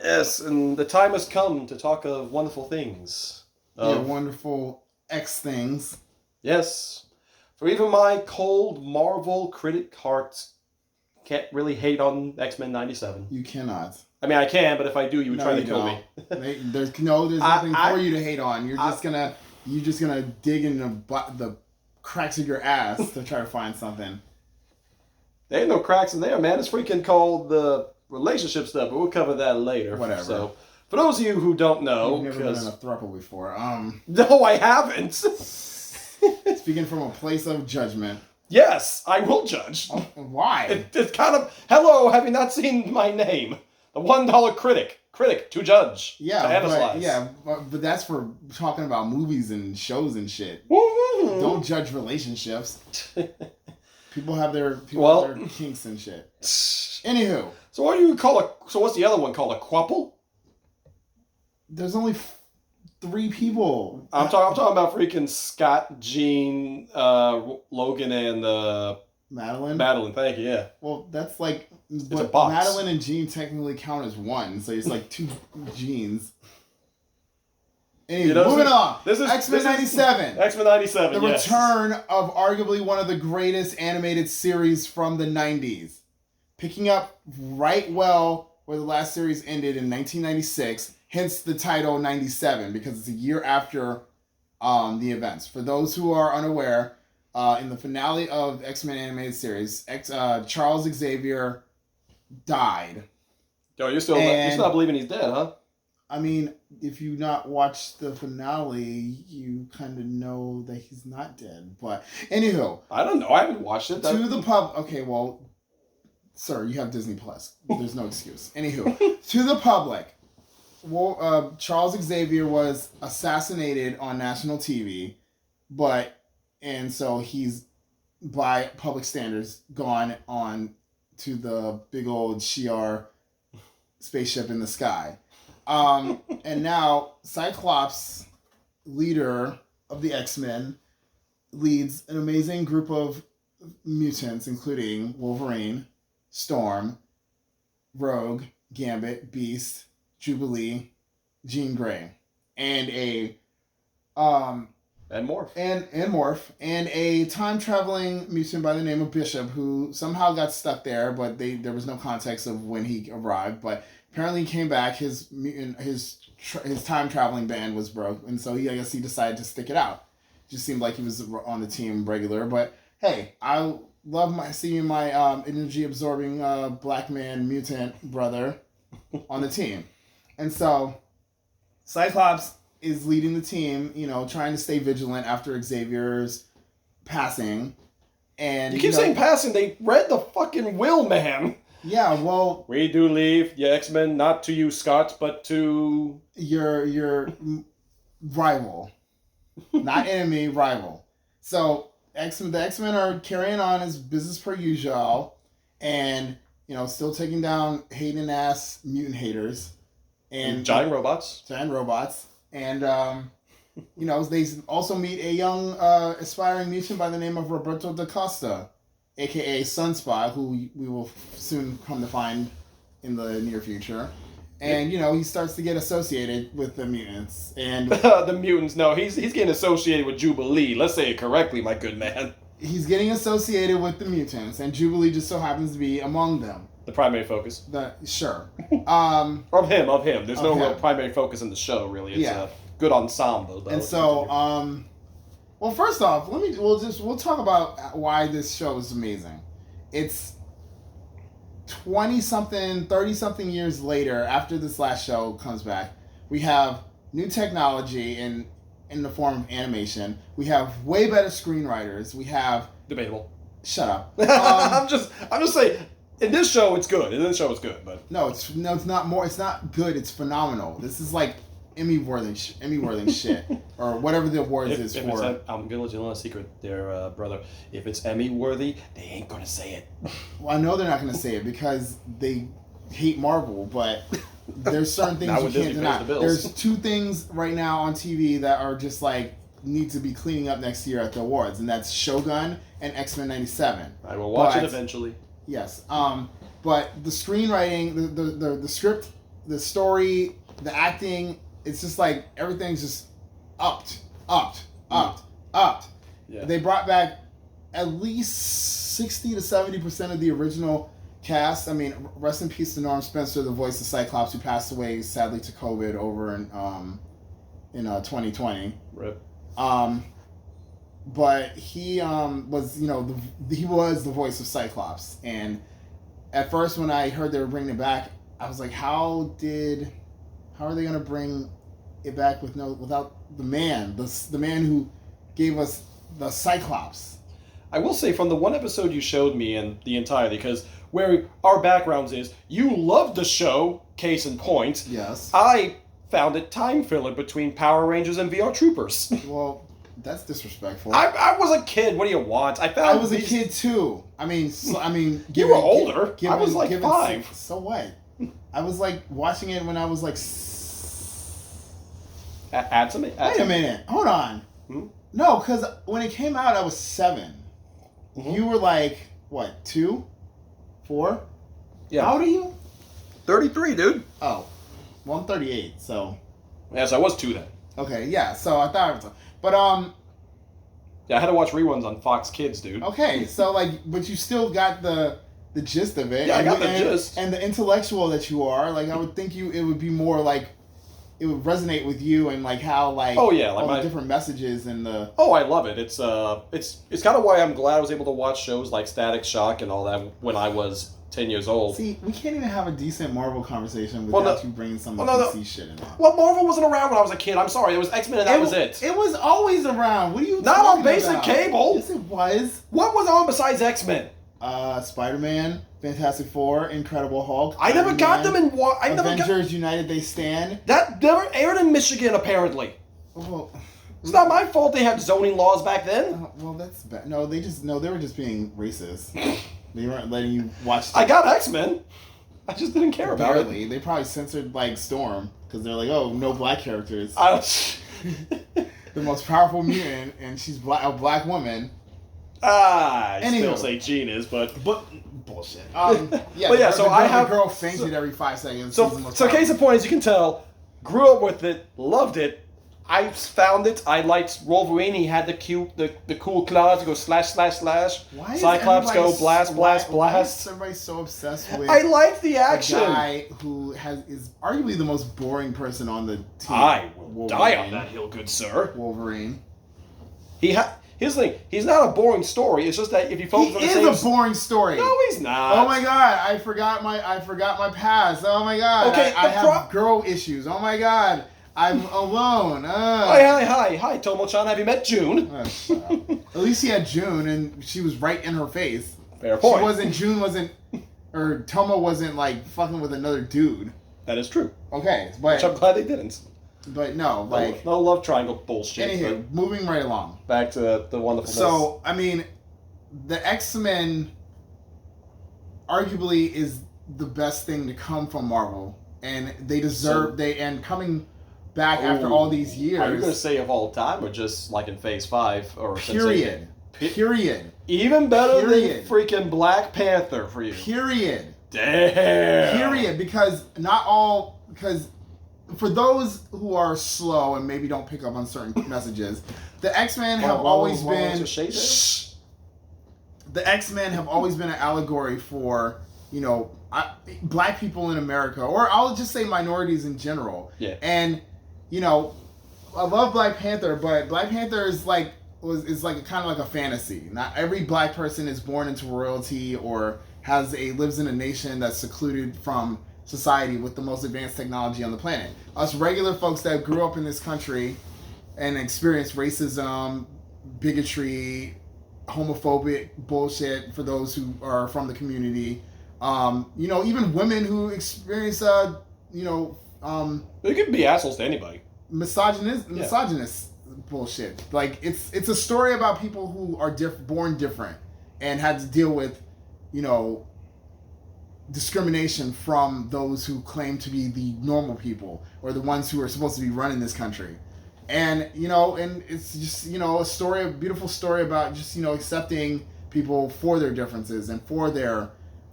Yes, and the time has come to talk of wonderful things. Wonderful X things. Yes, for even my cold Marvel critic heart can't really hate on X-Men 97. You cannot. I mean, I can, but if I do, you would try to kill me. There's nothing for you to hate on. You're just gonna dig in the cracks of your ass to try to find something. There ain't no cracks in there, man. It's freaking called the relationship stuff, but we'll cover that later. Whatever. So, for those of you who don't know, you've never been in a throuple before. No, I haven't. Speaking from a place of judgment. Yes, I will judge. Oh, why? It's kind of hello. Have you not seen my name? The $1 critic. Critic to judge. Yeah, to analyze. but that's for talking about movies and shows and shit. Woo-hoo. Don't judge relationships. People have their kinks and shit. Anywho, so what do you call a? So what's the other one called? A quapple? There's only 3 people. I'm talking about freaking Scott, Jean, Logan, and Madeline. Madeline, thank you. Yeah. Well, that's like. It's a box. Madeline and Jean technically count as one, so it's like 2 Jeans. Anyway, moving on. This is X-Men 97. X-Men 97. The return of arguably one of the greatest animated series from the 90s. Picking up right well where the last series ended in 1996, hence the title 97, because it's a year after the events. For those who are unaware, in the finale of the X-Men animated series, Charles Xavier died. Yo, you're still not believing he's dead, huh? I mean, if you not watched the finale, you kind of know that he's not dead. But anywho, I don't know. I haven't watched it. To the pub. Okay, well, sir, you have Disney Plus. There's no excuse. Anywho, to the public, Charles Xavier was assassinated on national TV, and so he's, by public standards, gone on to the big old Shi'ar spaceship in the sky. And now Cyclops, leader of the X-Men, leads an amazing group of mutants, including Wolverine, Storm, Rogue, Gambit, Beast, Jubilee, Jean Grey, and Morph. And Morph, and a time-traveling mutant by the name of Bishop, who somehow got stuck there, but there was no context of when he arrived, but apparently he came back, his time-traveling band was broke, and so I guess he decided to stick it out. Just seemed like he was on the team regular, but hey, I love seeing my energy-absorbing black man mutant brother on the team. And so, Cyclops is leading the team, trying to stay vigilant after Xavier's passing. And you keep saying passing, they read the fucking will, man. Yeah, well... We do leave the X-Men, not to you, Scott, but to... Your rival. Not enemy, rival. So, the X-Men are carrying on as business per usual, and, still taking down hating-ass mutant haters. And giant robots. And, they also meet a young aspiring mutant by the name of Roberto da Costa, a.k.a. Sunspot, who we will soon come to find in the near future. And, he starts to get associated with the mutants. And the mutants, no, he's getting associated with Jubilee. Let's say it correctly, my good man. He's getting associated with the mutants, and Jubilee just so happens to be among them. The primary focus. Sure. Of him. There's no real primary focus in the show, really. It's a good ensemble, though. And so, well, first off, we'll talk about why this show is amazing. It's 20-something, 30-something years later, after this last show comes back, we have new technology in the form of animation. We have way better screenwriters. We have... Debatable. Shut up. I'm just saying... In this show, it's good. But no, it's not more. It's not good. It's phenomenal. This is like Emmy-worthy shit, or whatever the awards is for. I'm gonna let you know a secret, there, brother. If it's Emmy-worthy, they ain't gonna say it. Well, I know they're not gonna say it because they hate Marvel, but there's certain things you can't deny. There's 2 things right now on TV that are just like need to be cleaning up next year at the awards, and that's Shogun and X-Men 97. I will watch it eventually. Yes. But the screenwriting, the script the story, the acting, it's just like everything's just upped. Yeah. They brought back at least 60 to 70% of the original cast. I mean, rest in peace to Norm Spencer, the voice of Cyclops, who passed away sadly to COVID over in 2020. Rip. But he was, he was the voice of Cyclops, and at first when I heard they were bringing it back, I was like, how are they gonna bring it back without the man who gave us the Cyclops? I will say, from the one episode you showed me and the entirety, because where our backgrounds is, you loved the show, case in point. Yes. I found it time filler between Power Rangers and VR Troopers. Well, that's disrespectful. I was a kid. What do you want? I was a kid too. I mean, you were older. I was like 5. So what? I was like watching it when I was like. Add some. Wait a minute. Hold on. No, because when it came out, I was 7. Mm-hmm. You were like what? 2, 4? Yeah. How old are you? 33, dude. Oh, well, I'm 38. So. Yes, I was 2 then. Okay. Yeah. So I thought it was. But yeah, I had to watch reruns on Fox Kids, dude. Okay, so but you still got the gist of it. Yeah, I got the gist. And the intellectual that you are, I would think it would be more it would resonate with you and how oh yeah, all the different messages and the. Oh, I love it. It's kind of why I'm glad I was able to watch shows like Static Shock and all that when I was 10 years old. See, we can't even have a decent Marvel conversation without you bringing some DC shit in there. Well, Marvel wasn't around when I was a kid. I'm sorry. It was X-Men and that was it. It was always around. What are you Not talking on basic about? cable. Yes, it was. What was on besides X-Men? Spider-Man, Fantastic Four, Incredible Hulk. I never got them in what? Avengers United They Stand. That never aired in Michigan, apparently. Well, it's not my fault they had zoning laws back then. Well, that's bad. No, they were just being racist. They weren't letting you watch. I got X-Men. I just didn't care about it. They probably censored Storm because they're like, oh, no black characters. The most powerful mutant, and she's a black woman. I still say Jean is, but bullshit. Yeah, but yeah. So I have the girl fainted every 5 seconds. So case in point, as you can tell, grew up with it, loved it. I found it. I liked Wolverine. He had the cool claws to go slash. Why Cyclops go blast. Why is everybody so obsessed with? I like the action. The guy who is arguably the most boring person on the team. I will die on that hill, good sir. Wolverine. Here's the thing. He's not a boring story. It's just that if you focus on the same... He is a boring story. No, he's not. Oh my god, I forgot my past. Oh my god. Okay, I have girl issues. Oh my god. I'm alone. Hi, Tomo-chan. Have you met June? At least he had June, and she was right in her face. Fair point. Or Tomo wasn't fucking with another dude. That is true. Okay, but which I'm glad they didn't. But no, no love triangle bullshit. Anywho, moving right along. Back to the wonderfulness. So, I mean, the X-Men arguably is the best thing to come from Marvel, and they deserve and coming back after all these years. Are you going to say of all time, or just in Phase 5 or period? Period. Even better than freaking Black Panther for you. Period. Damn. Period. Because for those who are slow and maybe don't pick up on certain messages, the X-Men have always been. The X-Men have always been an allegory for black people in America, or I'll just say minorities in general. Yeah. And I love Black Panther, but Black Panther is kind of like a fantasy. Not every black person is born into royalty or lives in a nation that's secluded from society with the most advanced technology on the planet. Us regular folks that grew up in this country and experienced racism, bigotry, homophobic bullshit for those who are from the community. Even women who experience they can be assholes to anybody. Misogynist bullshit. It's a story about people who are born different and had to deal with, discrimination from those who claim to be the normal people or the ones who are supposed to be running this country. And, and it's just, a beautiful story about just, accepting people for their differences and for their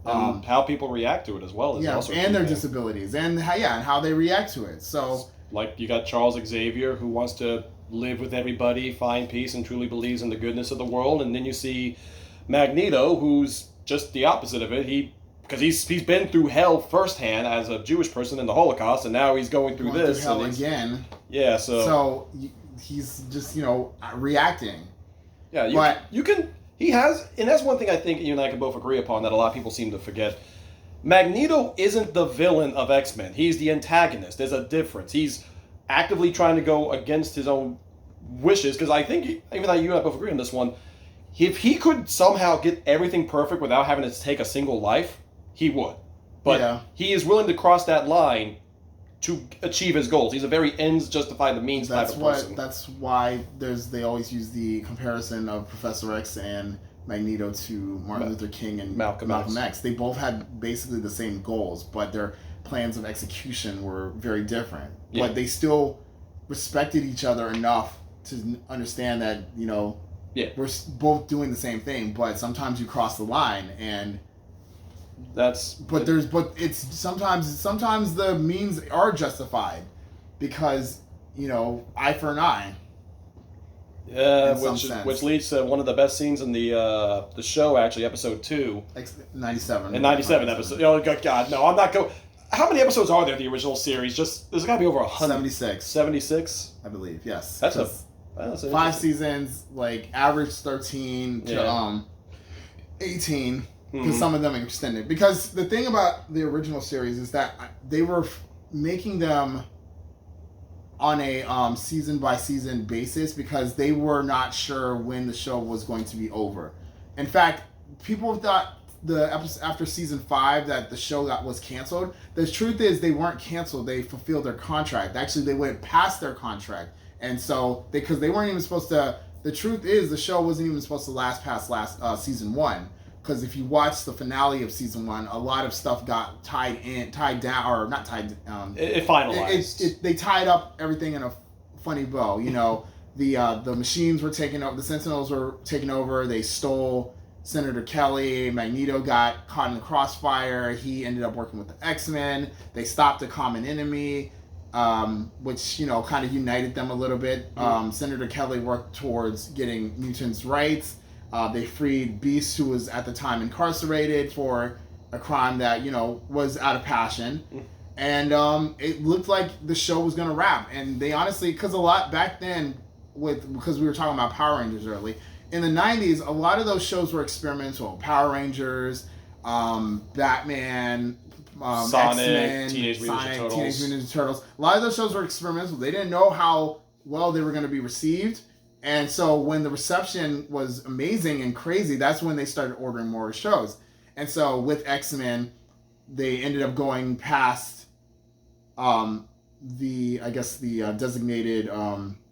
And how people react to it as well is also and their disabilities and how they react to it. So like you got Charles Xavier who wants to live with everybody, find peace, and truly believes in the goodness of the world, and then you see Magneto, who's just the opposite of it. Because he's been through hell firsthand as a Jewish person in the Holocaust, and now he's going through this. Through hell again. Yeah, so he's just reacting. Yeah, you can. He has, and that's one thing I think you and I can both agree upon that a lot of people seem to forget. Magneto isn't the villain of X-Men. He's the antagonist. There's a difference. He's actively trying to go against his own wishes. Because I think even though you and I both agree on this one, if he could somehow get everything perfect without having to take a single life, he would. But he is willing to cross that line to achieve his goals. He's a very ends justify the means type of person. That's why they always use the comparison of Professor X and Magneto to Martin Luther King and Malcolm X. They both had basically the same goals, but their plans of execution were very different. Yeah. But they still respected each other enough to understand that, we're both doing the same thing, but sometimes you cross the line and it's sometimes the means are justified because eye for an eye. Yeah, which leads to one of the best scenes in the show, actually, episode 2. 97. In 97 episode. Oh God, no, I'm not going. How many episodes are there in the original series? There's got to be over 100. 76. 76, I believe. Yes. That's 5 seasons, average 13 to 18. Because some of them are extended. Because the thing about the original series is that they were making them on a season by season basis because they were not sure when the show was going to be over. In fact, people thought the episode after season 5 that the show was canceled. The truth is they weren't canceled. They fulfilled their contract. Actually, they went past their contract, and so because they weren't even supposed to. The truth is the show wasn't even supposed to last past season 1. Because if you watch the finale of season 1, a lot of stuff got tied down, or not tied. It finalized. They tied up everything in a funny bow. The machines were taken over. The Sentinels were taken over. They stole Senator Kelly. Magneto got caught in the crossfire. He ended up working with the X-Men. They stopped a common enemy, which kind of united them a little bit. Senator Kelly worked towards getting mutants' rights. They freed Beast, who was at the time incarcerated for a crime that, was out of passion. And it looked like the show was going to wrap. And they honestly, because a lot back then, because we were talking about Power Rangers early, in the 90s, a lot of those shows were experimental. Power Rangers, Batman, Sonic, X-Men, Teenage Mutant Ninja Turtles. A lot of those shows were experimental. They didn't know how well they were going to be received. And so when the reception was amazing and crazy, that's when they started ordering more shows. And so with X-Men, they ended up going past the designated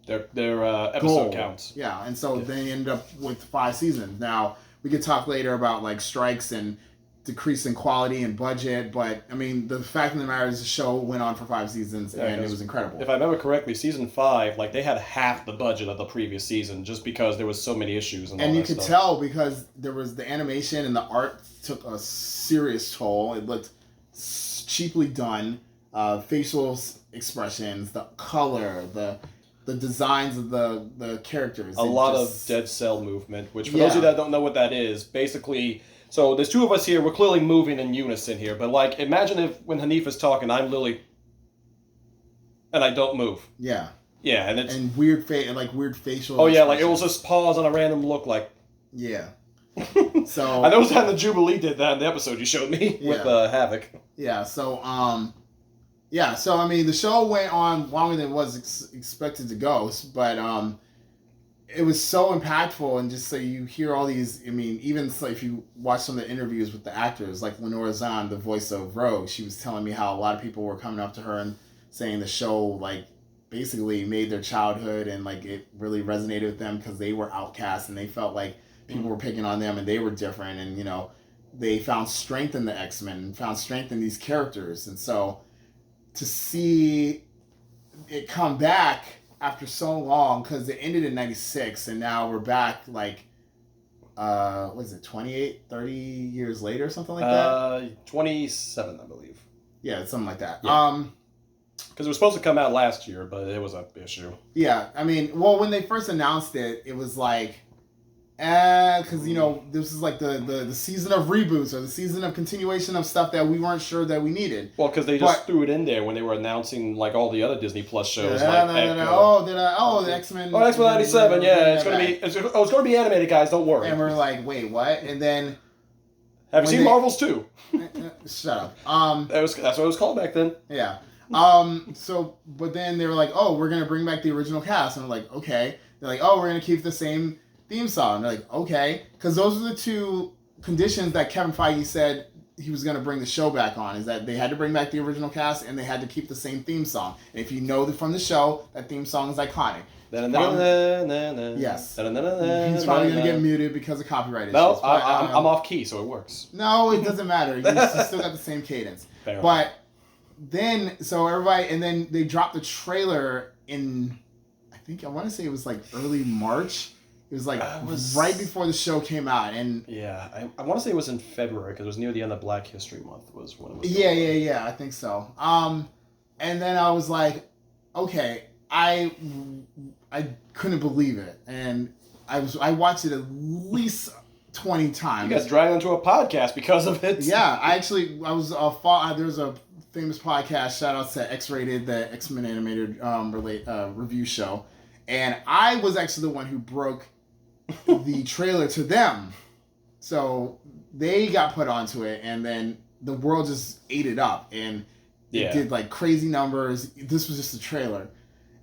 their episode goal. Counts. Yeah, and so they ended up with 5 seasons. Now, we could talk later about strikes and decrease in quality and budget, but I mean the fact of the matter is the show went on for 5 seasons and it was incredible. If I remember correctly, season 5, they had half the budget of the previous season just because there was so many issues and you could tell because there was the animation and the art took a serious toll. It looked cheaply done. Facial expressions, the color, the designs of the characters. A lot of dead cell movement, which for those of you that don't know what that is, basically. So there's 2 of us here. We're clearly moving in unison here. But imagine if when Hanifa's talking, I'm Lily, and I don't move. Yeah. Yeah, and it's weird facial. Oh yeah, it will just pause on a random look, Yeah. So I noticed how the Jubilee did that in the episode you showed me with Havoc. Yeah. So So I mean, the show went on longer than it was expected to go, but it was so impactful, and just so you hear all these. I mean, even if you watch some of the interviews with the actors, like Lenora Zahn, the voice of Rogue, she was telling me how a lot of people were coming up to her and saying the show basically made their childhood, and it really resonated with them because they were outcasts and they felt like people were picking on them and they were different, and they found strength in the X-Men and found strength in these characters, and so to see it come back after so long, because it ended in 96 and now we're back what is it, 28, 30 years later, something like that? 27, I believe. Yeah, something like that. Yeah. Because it was supposed to come out last year, but it was an issue. Yeah, I mean, well, when they first announced it, it was like, because, you know, this is like the season of reboots or the season of continuation of stuff that we weren't sure that we needed. Well, because they just threw it in there when they were announcing like all the other Disney Plus shows. The X-Men. Oh, X-Men 97, yeah, it's gonna be animated, guys. Don't worry. And we're like, wait, what? And then, have you seen Marvels 2? Shut up. That's what it was called back then. Yeah. So, but then they were like, oh, we're gonna bring back the original cast, and I'm like, okay. They're like, oh, we're gonna keep the same theme song. They're like, okay, because those are the two conditions that Kevin Feige said he was going to bring the show back on, is that they had to bring back the original cast and they had to keep the same theme song. And if you know from the show, that theme song is iconic. Yes. He's probably going to get muted because of copyright issues. No, I'm off key, so it works. No, it doesn't matter. You still got the same cadence. Fair but then, so everybody, and then they dropped the trailer in, I want to say it was like early March. It was like right before the show came out, and yeah, I want to say it was in February because it was near the end of Black History Month was when it was. Yeah, I think so. And then I was like, okay, I couldn't believe it, and I watched it at least 20 times. You guys dragged onto a podcast because of it. Yeah, there's a famous podcast. Shout out to X-Rated, the X-Men animated review show, and I was actually the one who broke the trailer to them. So they got put onto it, and then the world just ate it up, and it did like crazy numbers. This was just a trailer.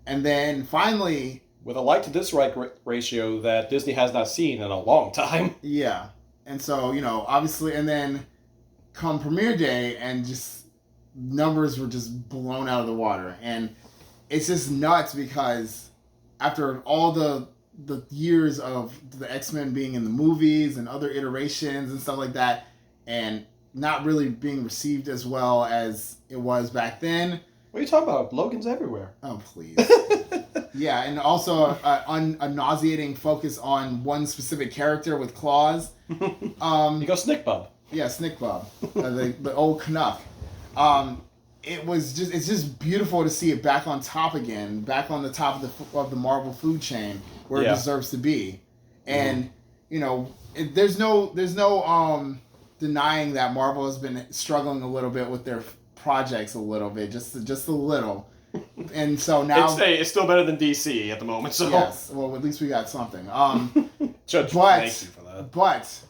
And then finally, with a like to dislike ratio that Disney has not seen in a long time. Yeah. And so, you know, obviously, and then come premiere day, and just numbers were just blown out of the water. And it's just nuts because after all the years of the X-Men being in the movies and other iterations and stuff like that, and not really being received as well as it was back then. What are you talking about? Logan's everywhere. Oh, please. Yeah, and also a nauseating focus on one specific character with claws. You go Snick Bub. Yeah, Snick Bub, the old Canuck. It's just beautiful to see it back on top again, back on the top of the Marvel food chain where it deserves to be. And you know, there's no denying that Marvel has been struggling a little bit with their projects a little bit, just a little. And so now it's still better than DC at the moment. So yes, well, at least we got something. Judge, thank you for that. But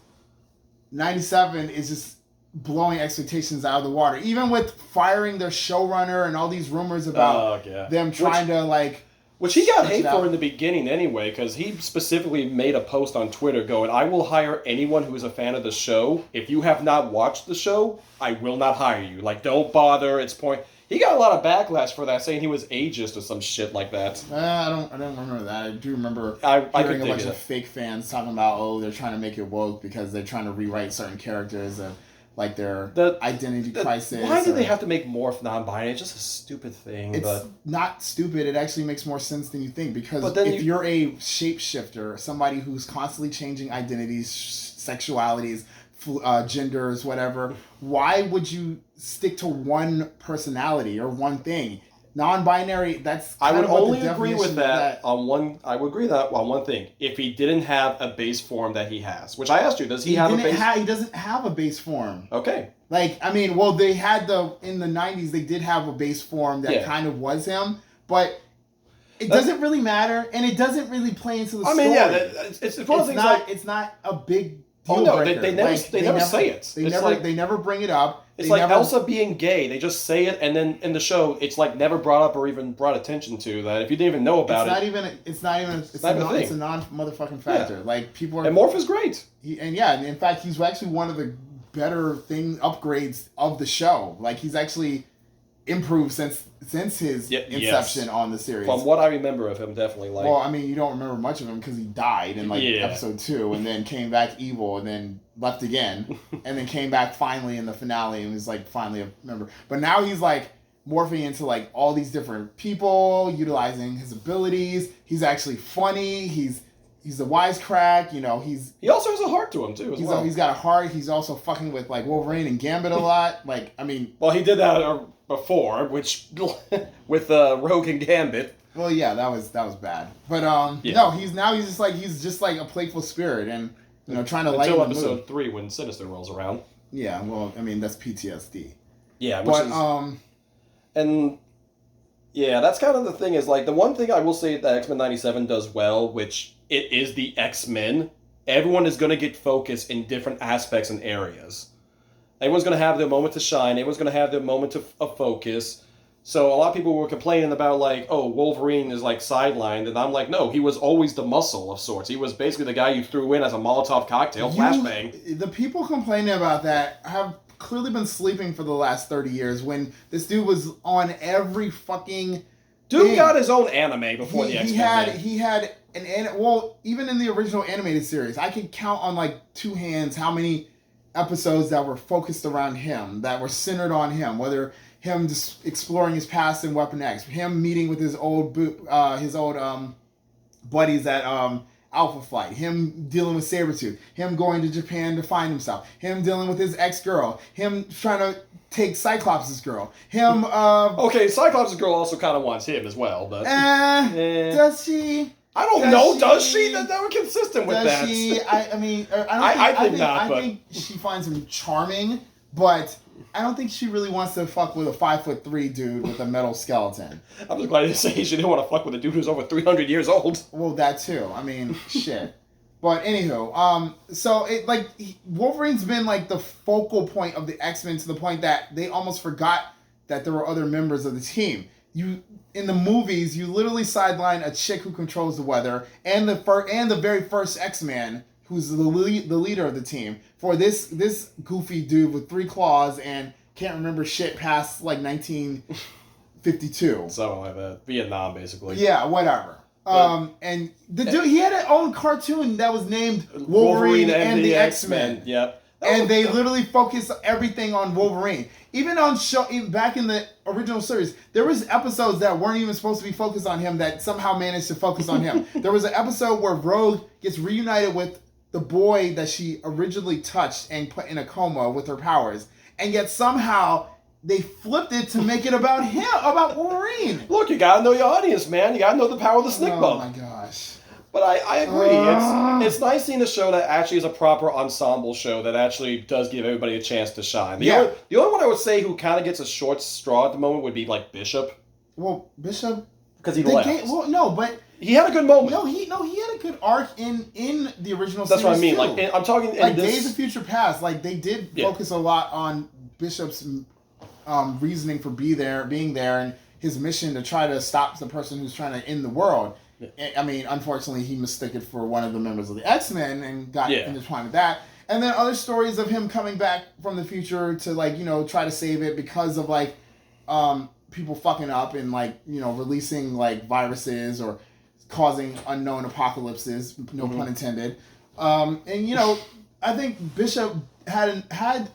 97 is just blowing expectations out of the water, even with firing their showrunner and all these rumors about them trying to which he got hate for in the beginning anyway, because he specifically made a post on Twitter going, I will hire anyone who is a fan of the show. If you have not watched the show, I will not hire you. Like, don't bother. It's point. He got a lot of backlash for that, saying he was ageist or some shit like that. I don't remember that. I do remember hearing a bunch of fake fans talking about, they're trying to make it woke because they're trying to rewrite certain characters and like their identity crisis. Why do they have to make Morph non-binary? It's just a stupid thing. It's not stupid. It actually makes more sense than you think, because if you're a shapeshifter, somebody who's constantly changing identities, sexualities, genders, whatever, why would you stick to one personality or one thing? Non-binary, that's I would only agree with that on one. I would agree that on one thing. If he didn't have a base form that he has, which I asked you, does he have a base? He doesn't have a base form. Okay. They had in the 90s, they did have a base form that kind of was him, but it doesn't really matter, and it doesn't really play into the story. It's one of the things it's not a big deal. Oh no, breaker. they never say it. They never bring it up. It's like Elsa being gay. They just say it, and then in the show, it's like never brought up or even brought attention to. That if you didn't even know about it's a non-motherfucking factor. Yeah. Like, people are... And Morph is great. In fact, he's actually one of the better upgrades of the show. Like, he's actually improved since his inception on the series. From what I remember of him, definitely. Well, I mean, you don't remember much of him because he died in episode 2, and then came back evil, and then left again, and then came back finally in the finale, and was finally a member. But now he's morphing into all these different people, utilizing his abilities. He's actually funny. He's he's a wisecrack. He also has a heart to him too, as well. He's got a heart. He's also fucking with like Wolverine and Gambit a lot. Like, I mean, well, he did that before, which with Rogue and Gambit. Well, yeah, that was bad. But no, he's just like a playful spirit, and trying to lighten the mood. Until episode 3, when Sinister rolls around. Yeah, well, I mean that's PTSD. Yeah, and yeah, that's kind of the thing. Is like the one thing I will say that X-Men '97 does well, which it is the X-Men. Everyone is going to get focused in different aspects and areas. Everyone's going to have their moment to shine. Everyone's going to have their moment of focus. So a lot of people were complaining about like, oh, Wolverine is like sidelined, and I'm like, no, he was always the muscle of sorts. He was basically the guy you threw in as a Molotov cocktail flashbang. The people complaining about that have clearly been sleeping for the last 30 years when this dude was on every fucking Dude got his own anime before the X-Men. He had well, even in the original animated series, I can count on like two hands how many episodes that were focused around him, that were centered on him, whether him just exploring his past in Weapon X, him meeting with his old buddies at Alpha Flight, him dealing with Sabretooth, him going to Japan to find himself, him dealing with his ex-girl, him trying to take Cyclops' girl, him... okay, Cyclops' girl also kind of wants him as well, but... Does she? I don't know. Does she? That we're consistent with that. Does she? I think she finds him charming, but I don't think she really wants to fuck with a 5'3" dude with a metal skeleton. I'm just glad you say she didn't want to fuck with a dude who's over 300 years old. Well, that too. I mean, shit. But anywho, so Wolverine's been like the focal point of the X-Men to the point that they almost forgot that there were other members of the team. In the movies, you literally sideline a chick who controls the weather and the very first X-Man, who's the leader of the team, for this goofy dude with 3 claws and can't remember shit past like 1952. Something like that. Vietnam, basically. Yeah, whatever. And the dude, he had his own cartoon that was named Wolverine and the X-Men. Yep. And they literally focused everything on Wolverine. Even back in the original series, there was episodes that weren't even supposed to be focused on him that somehow managed to focus on him. There was an episode where Rogue gets reunited with the boy that she originally touched and put in a coma with her powers, and yet somehow they flipped it to make it about him, about Wolverine. Look, you gotta know your audience, man. You gotta know the power of the snick bug. Oh my gosh. But I agree. It's nice seeing a show that actually is a proper ensemble show that actually does give everybody a chance to shine. The only one I would say who kind of gets a short straw at the moment would be like Bishop. Well, Bishop, because he left. But he had a good moment. He had a good arc in the original. That's series what I mean. too. Like I'm talking like Days of Future Past. Like they did focus a lot on Bishop's reasoning for being there and his mission to try to stop the person who's trying to end the world. I mean, unfortunately, he mistook it for one of the members of the X-Men and got intertwined with that. And then other stories of him coming back from the future to try to save it because of people fucking up and releasing viruses or causing unknown apocalypses. No pun intended. And I think Bishop had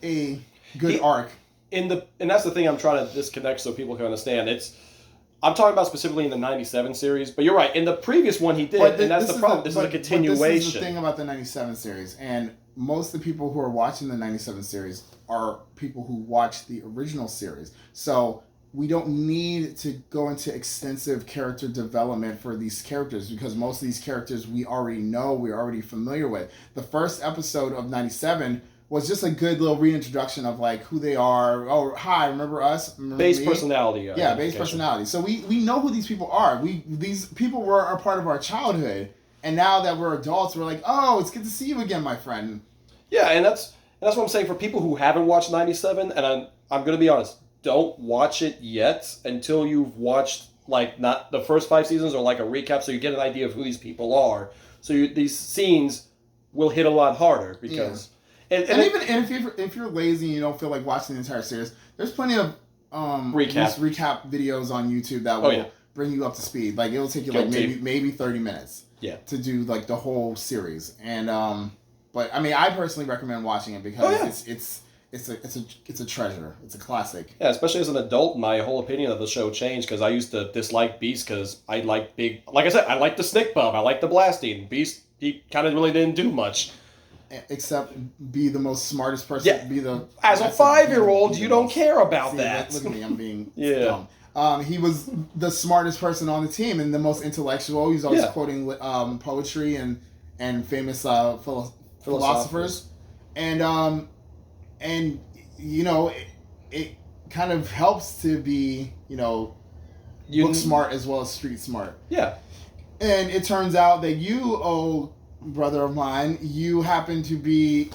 a good arc. And that's the thing I'm trying to disconnect so people can understand. I'm talking about specifically in the 97 series, but you're right. In the previous one, he did, and that's the problem. This is a continuation. This is the thing about the 97 series, and most of the people who are watching the 97 series are people who watched the original series. So we don't need to go into extensive character development for these characters because most of these characters we already know, we're already familiar with. The first episode of 97 was just a good little reintroduction of who they are. Oh, hi, remember us? Remember base me? Personality. Base personality. So we know who these people are. These people were a part of our childhood, and now that we're adults, we're like, oh, it's good to see you again, my friend. Yeah, and that's what I'm saying for people who haven't watched 97, and I'm gonna be honest, don't watch it yet until you've watched not the first 5 seasons or a recap, so you get an idea of who these people are. So these scenes will hit a lot harder because. Yeah. And if you're lazy and you don't feel like watching the entire series, there's plenty of recap videos on YouTube that will bring you up to speed. It'll take you maybe 30 minutes. Yeah. To do the whole series. And but I mean I personally recommend watching it because it's a treasure. It's a classic. Yeah, especially as an adult, my whole opinion of the show changed because I used to dislike Beast because I like I said, I like the snick bug, I like the blasting. Beast he kind of really didn't do much. Except be the most smartest person. Yeah. Be the As a 5-year-old, you don't care about that. Look at me, I'm being Yeah. dumb. He was the smartest person on the team and the most intellectual. He's always Yeah. quoting poetry and famous philosophers, and you know it kind of helps to be book smart as well as street smart. Yeah. And it turns out that you, oh brother of mine, you happen to be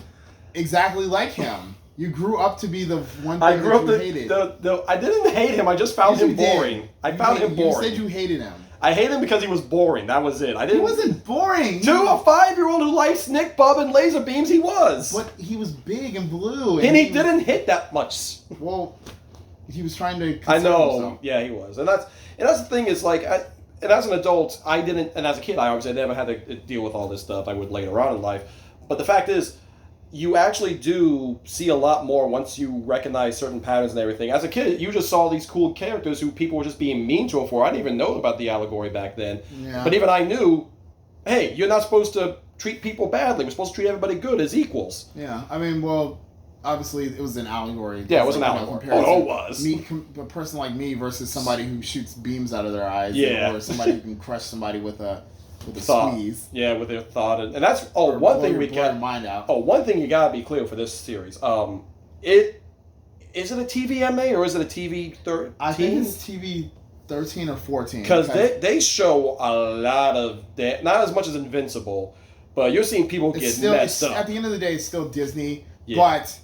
exactly like him. You grew up to be the one thing that you hated. I didn't hate him. I just found him boring. I found him boring. You said you hated him. I hate him because he was boring. That was it. He wasn't boring. To a 5-year-old who likes Nick Bub and laser beams, he was. But he was big and blue. And he didn't hit that much. Well, he was trying to. I know. Himself. Yeah, he was. And that's the thing is like. And as an adult, I didn't, and as a kid, I obviously never had to deal with all this stuff. I would later on in life. But the fact is, you actually do see a lot more once you recognize certain patterns and everything. As a kid, you just saw these cool characters who people were just being mean to for. I didn't even know about the allegory back then. Yeah. But even I knew, hey, you're not supposed to treat people badly. We're supposed to treat everybody good as equals. Yeah, I mean, well, obviously it was an allegory. Yeah, it was an allegory. Oh, it was. A person like me versus somebody who shoots beams out of their eyes. Yeah. Or somebody who can crush somebody with a thought. squeeze. Yeah, with their thought. And that's, one thing we got. Mind out. Oh, one thing you gotta be clear for this series. Is it a TVMA or is it a TV 13? I think it's TV 13 or 14. Because they show a lot of that. Not as much as Invincible, but you're seeing people get messed up. At the end of the day, it's still Disney. Yeah. But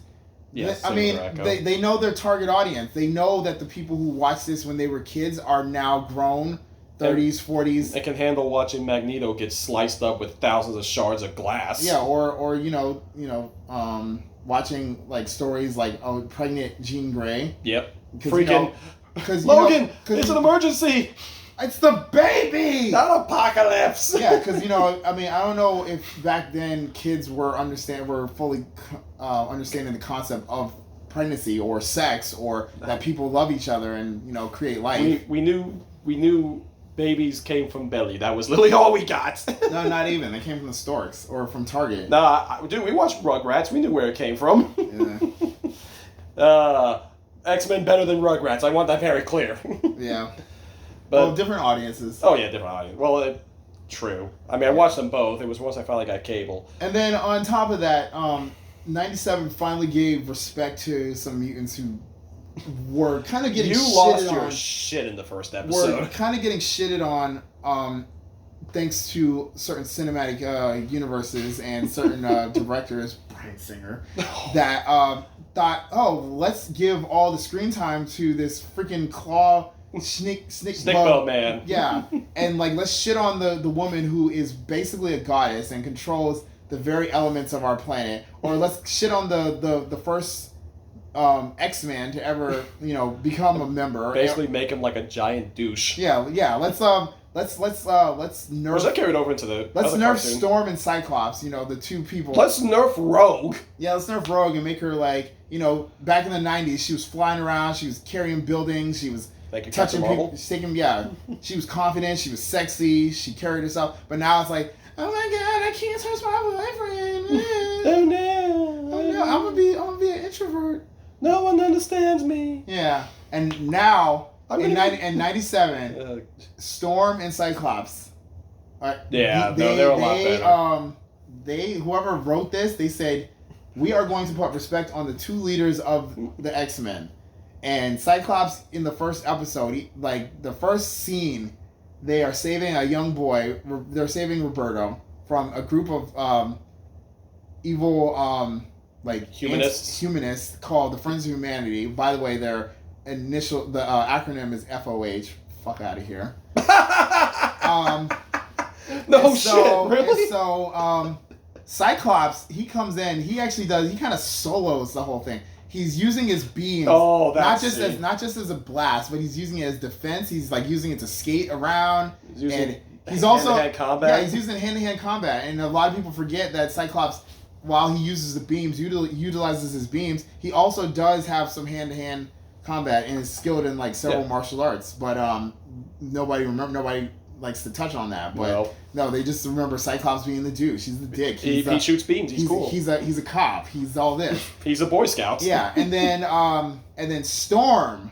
Yeah, I mean, they know their target audience. They know that the people who watched this when they were kids are now grown, 30s, 40s. They can handle watching Magneto get sliced up with thousands of shards of glass. Yeah, or watching like stories like pregnant Jean Grey. Yep. Freaking. Logan, it's an emergency. It's the baby. Not apocalypse. Yeah, because I mean, I don't know if back then kids were fully understanding the concept of pregnancy or sex or that people love each other and create life. We knew babies came from belly. That was literally all we got. No, not even. They came from the Storks or from Target. Nah, dude, we watched Rugrats. We knew where it came from. Yeah. X-Men better than Rugrats. I want that very clear. Yeah. But different audiences. Oh yeah, different audience. Well, true. I mean, I watched them both. It was once I finally got cable. And then on top of that, 97 finally gave respect to some mutants who were kind of getting You lost your shit in the first episode. Were kind of getting shitted on, thanks to certain cinematic universes and certain directors, Bryan Singer, that thought, let's give all the screen time to this freaking claw. Snake bug man. Yeah. And let's shit on the woman who is basically a goddess and controls the very elements of our planet. Or let's shit on the first X-Man to ever, become a member. Basically make him like a giant douche. Yeah. Let's nerf. Was that carried over into the Let's other nerf cartoon? Storm and Cyclops. The two people. Let's nerf Rogue. Yeah, let's nerf Rogue and make her back in the 90s, she was flying around, she was carrying buildings, she was touching people, she was confident, she was sexy, she carried herself. But now it's like, oh my god, I can't touch my boyfriend. Oh no, I'm gonna be an introvert. No one understands me. Yeah, and now in 97, Storm and Cyclops. They're a lot better. Whoever wrote this, they said, we are going to put respect on the two leaders of the X-Men. And Cyclops in the first episode, the first scene, they are saving a young boy. They're saving Roberto from a group of evil humanists called the Friends of Humanity. By the way, the acronym is FOH. Fuck out of here. Shit, really? So Cyclops, he comes in. He kind of solos the whole thing. He's using his beams, not just as a blast, but he's using it as defense. He's using it to skate around, he's also hand-to-hand combat. Yeah, he's using hand-to-hand combat, and a lot of people forget that Cyclops, while he uses the beams, utilizes his beams, he also does have some hand-to-hand combat and is skilled in several martial arts. But nobody likes to touch on that, but no, they just remember Cyclops being the douche. He's the dick. He shoots beams. He's cool. He's a cop. He's all this. He's a Boy Scout. Yeah, and then Storm.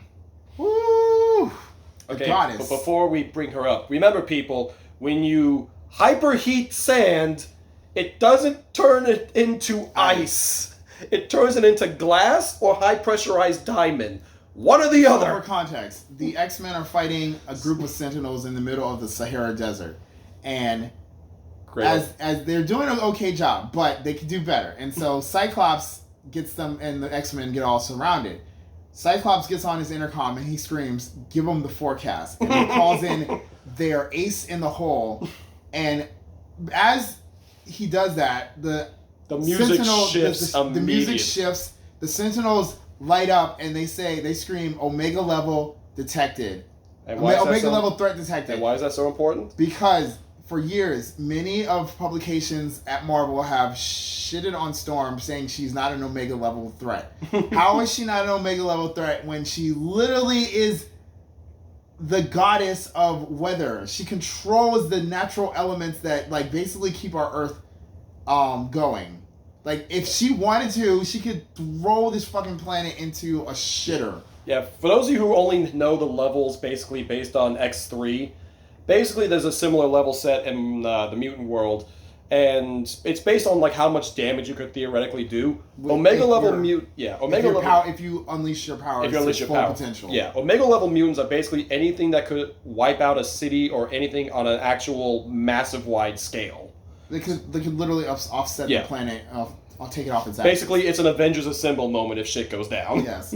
Woo! Okay, goddess. but before we bring her up, remember, people, when you hyperheat sand, it doesn't turn it into ice. It turns it into glass or high pressurized diamond. One or the other. For context, the X-Men are fighting a group of Sentinels in the middle of the Sahara Desert, and as they're doing an okay job, but they could do better. And so Cyclops gets them, and the X-Men get all surrounded. Cyclops gets on his intercom and he screams, "Give them the forecast!" And he calls in their ace in the hole, and as he does that, the music shifts the music shifts. The Sentinels light up and they scream, "Omega level detected." And why Omega level threat detected. And why is that so important? Because for years, many of publications at Marvel have shitted on Storm, saying she's not an Omega level threat. How is she not an Omega level threat when she literally is the goddess of weather? She controls the natural elements that like basically keep our Earth going. Like, if she wanted to, she could throw this fucking planet into a shitter. Yeah, for those of you who only know the levels basically based on X3, basically there's a similar level set in the mutant world, and it's based on like how much damage you could theoretically do. Omega level if you unleash your power, if you unleash your full power potential. Yeah, Omega level mutants are basically anything that could wipe out a city or anything on an actual massive wide scale. They could literally offset the planet. I'll take it off its axis. Basically, it's an Avengers Assemble moment if shit goes down. Yes,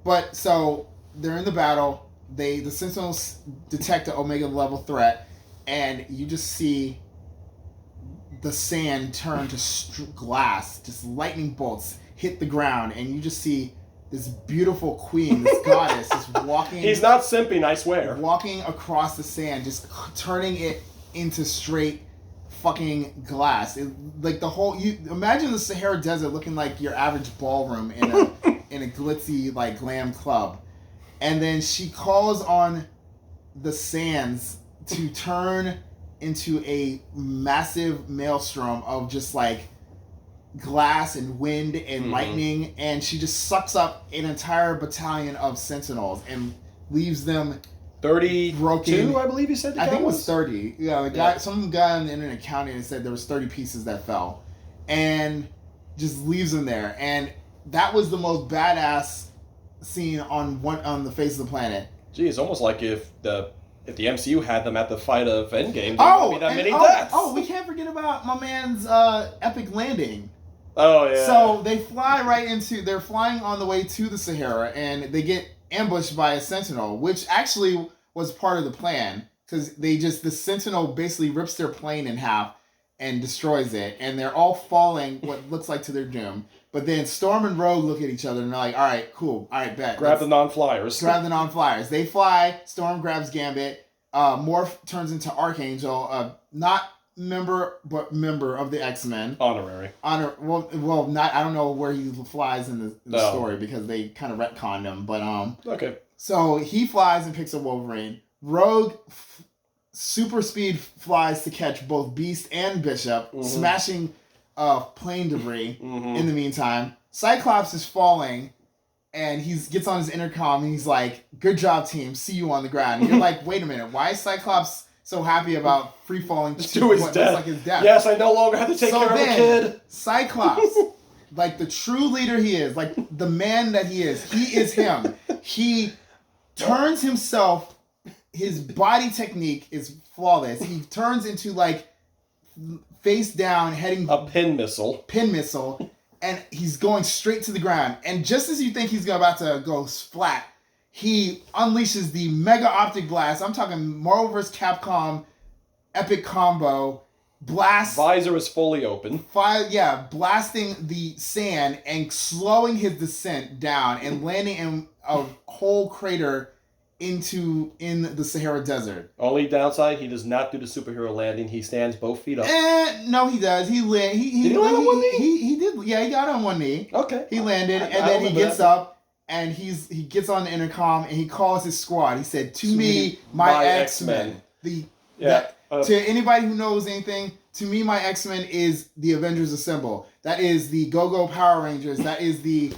but so they're in the battle. The Sentinels detect an Omega level threat, and you just see the sand turn to glass. Just lightning bolts hit the ground, and you just see this beautiful queen, this goddess, just walking. He's not simping, I swear. Walking across the sand, just turning it into straight fucking glass. Like the whole, you imagine the Sahara Desert looking like your average ballroom in a glitzy like glam club, and then she calls on the sands to turn into a massive maelstrom of just like glass and wind and lightning, and she just sucks up an entire battalion of Sentinels and leaves them 32, broken. I believe you said. I think it was 30. Yeah, some guy on the internet counted and said there was 30 pieces that fell, and just leaves them there. And that was the most badass scene on the face of the planet. Gee, it's almost like if the MCU had them at the fight of Endgame, there would be that many deaths. Oh, we can't forget about my man's epic landing. Oh yeah. So they fly they're flying on the way to the Sahara, and they get ambushed by a Sentinel, which actually was part of the plan, because the Sentinel basically rips their plane in half and destroys it, and they're all falling what looks like to their doom. But then Storm and Rogue look at each other and they're like, all right, cool, all right, bet. Grab the non-flyers. They fly, Storm grabs Gambit, Morph turns into Archangel, not member, but member of the X-Men. Honorary. Well, not. I don't know where he flies in the story because they kind of retconned him. But okay. So he flies and picks up Wolverine. Rogue super speed flies to catch both Beast and Bishop, smashing plane debris. In the meantime, Cyclops is falling, and he gets on his intercom and he's like, "Good job, team. See you on the ground." And you're like, "Wait a minute. Why is Cyclops so happy about free falling to his death? Yes, I no longer have to take care of a kid." Cyclops, like the true leader he is, like the man that he is him. He turns himself. His body technique is flawless. He turns into like face down, heading a pin missile, and he's going straight to the ground. And just as you think he's about to go flat, he unleashes the Mega Optic Blast. I'm talking Marvel vs. Capcom epic combo. Blast. Visor is fully open. Blasting the sand and slowing his descent down and landing in a whole crater in the Sahara Desert. Only downside, he does not do the superhero landing. He stands both feet up. No, he does. Did he land on one knee? He did. Yeah, he got on one knee. Okay. He landed, and then he gets up, and he gets on the intercom, and he calls his squad. He said, "To me, my X-Men." Yeah. To anybody who knows anything, to me, my X-Men is the Avengers Assemble. That is the Go-Go Power Rangers. That is the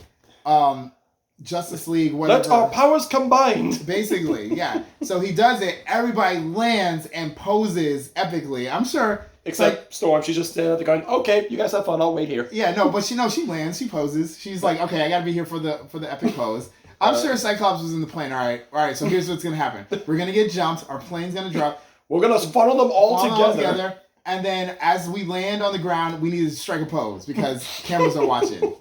Justice League, whatever. Let our powers combined. Basically, yeah. So he does it. Everybody lands and poses epically. I'm sure. Except Storm, she's just standing there going, "Okay, you guys have fun. I'll wait here." Yeah, no, but she lands. She poses. She's like, "Okay, I gotta be here for the epic pose." I'm sure Cyclops was in the plane. All right. So here's what's gonna happen. We're gonna get jumped. Our plane's gonna drop. We're gonna funnel them all together. And then as we land on the ground, we need to strike a pose because cameras are watching.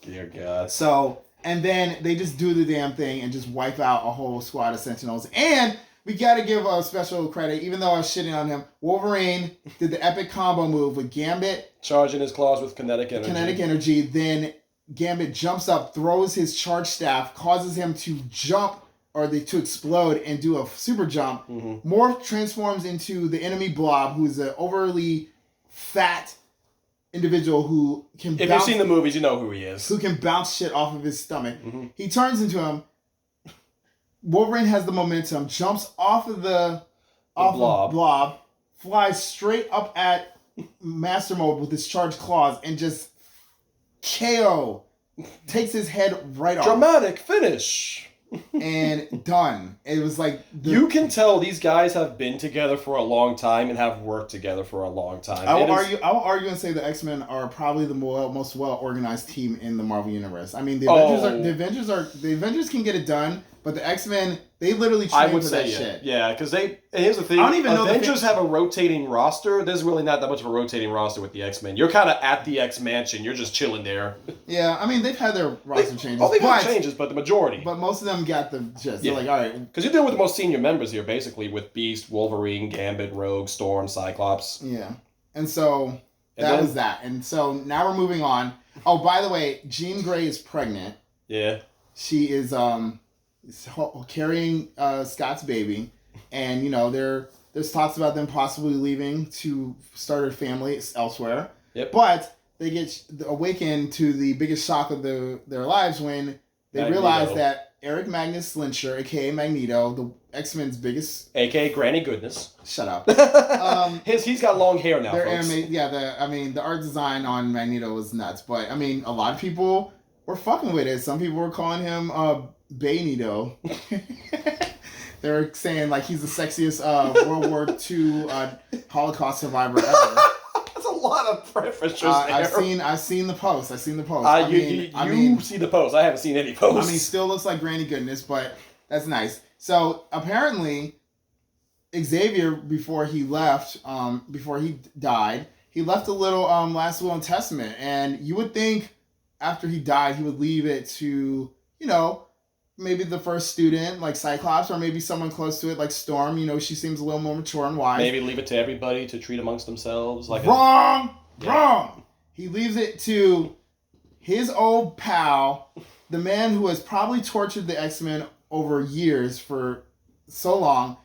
Dear God. So, and then they just do the damn thing and just wipe out a whole squad of Sentinels. And we gotta give a special credit, even though I was shitting on him. Wolverine did the epic combo move with Gambit. Charging his claws with kinetic energy. Then Gambit jumps up, throws his charge staff, causes him to jump to explode and do a super jump. Mm-hmm. Morph transforms into the enemy Blob, who's an overly fat individual who can If you've seen the movies, you know who he is. Who can bounce shit off of his stomach. Mm-hmm. He turns into him. Wolverine has the momentum, jumps off of the blob, flies straight up at Master Mode with his charged claws and just KO. Takes his head right off. Dramatic finish. And done. It was like you can tell these guys have been together for a long time and have worked together for a long time. I will argue and say the X-Men are probably the most well organized team in the Marvel universe. I mean, the Avengers can get it done, but the X-Men, they literally train for that shit. Yeah, because and here's the thing. I don't even know Avengers have a rotating roster. There's really not that much of a rotating roster with the X-Men. You're kind of at the X-Mansion. You're just chilling there. Yeah, I mean, they've had their roster changes. They've had changes, but the majority. But most of them got the gist. They're like, all right. Because you're dealing with the most senior members here, basically, with Beast, Wolverine, Gambit, Rogue, Storm, Cyclops. Yeah. And so that was that. And so now we're moving on. Oh, by the way, Jean Grey is pregnant. Yeah. She is carrying Scott's baby, and there's talks about them possibly leaving to start a family elsewhere. Yep. But they get awakened to the biggest shock of their lives when they realize that Eric Magnus Lyncher, aka Magneto, the X-Men's biggest, aka Granny Goodness. Shut up. He's got long hair now. Folks. The art design on Magneto was nuts, but I mean, a lot of people were fucking with it. Some people were calling him Baynito. They were saying like he's the sexiest World War II Holocaust survivor ever. That's a lot of preferences there. I've seen the post. You see the post. I haven't seen any posts. I mean, still looks like Granny Goodness, but that's nice. So apparently, Xavier before he died, he left a little last will and testament, and you would think after he died he would leave it to maybe the first student like Cyclops, or maybe someone close to it like Storm. She seems a little more mature and wise. Maybe leave it to everybody to treat amongst themselves. Wrong. He leaves it to his old pal, the man who has probably tortured the X-Men over years for so long,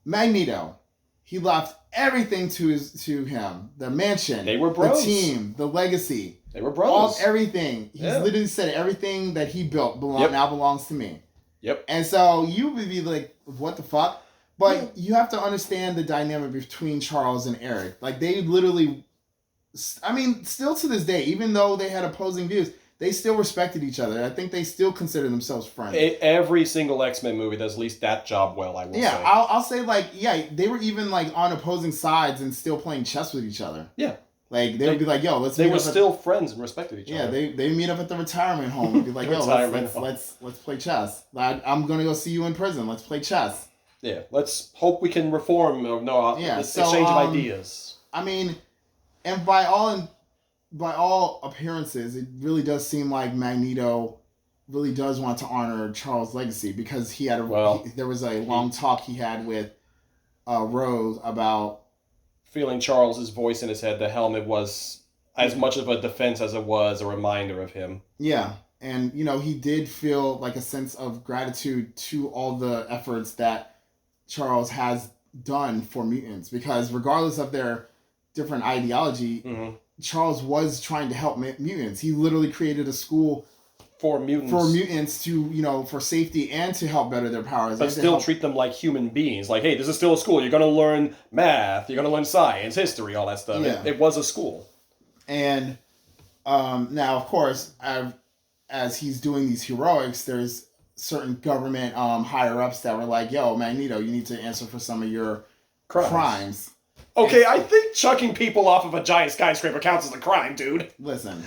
Magneto. He left everything to him. The mansion. They were bros. The team. The legacy. They were brothers. Everything. He's literally said everything that he built now belongs to me. Yep. And so you would be like, what the fuck? But you have to understand the dynamic between Charles and Eric. Like, they literally, I mean, still to this day, even though they had opposing views, they still respected each other. I think they still consider themselves friends. Every single X-Men movie does at least that job well, I will say. I'll say, they were even, on opposing sides and still playing chess with each other. Yeah. They would be like, yo, let's meet up. They were still friends and respected each other. Yeah, they meet up at the retirement home and be like, yo, let's play chess. I'm going to go see you in prison. Let's play chess. Yeah, let's hope we can reform this exchange of ideas. I mean, and by all appearances, it really does seem like Magneto really does want to honor Charles' legacy, because he had there was a long talk he had with Rose about feeling Charles's voice in his head. The helmet was as much of a defense as it was a reminder of him. Yeah, and he did feel like a sense of gratitude to all the efforts that Charles has done for mutants, because regardless of their different ideology, Charles was trying to help mutants. He literally created a school for mutants to, for safety and to help better their powers. But still treat them like human beings. Like, hey, this is still a school. You're going to learn math. You're going to learn science, history, all that stuff. Yeah. It was a school. And now, of course, as he's doing these heroics, there's certain government higher-ups that were like, yo, Magneto, you need to answer for some of your crimes. Okay, I think chucking people off of a giant skyscraper counts as a crime, dude. Listen.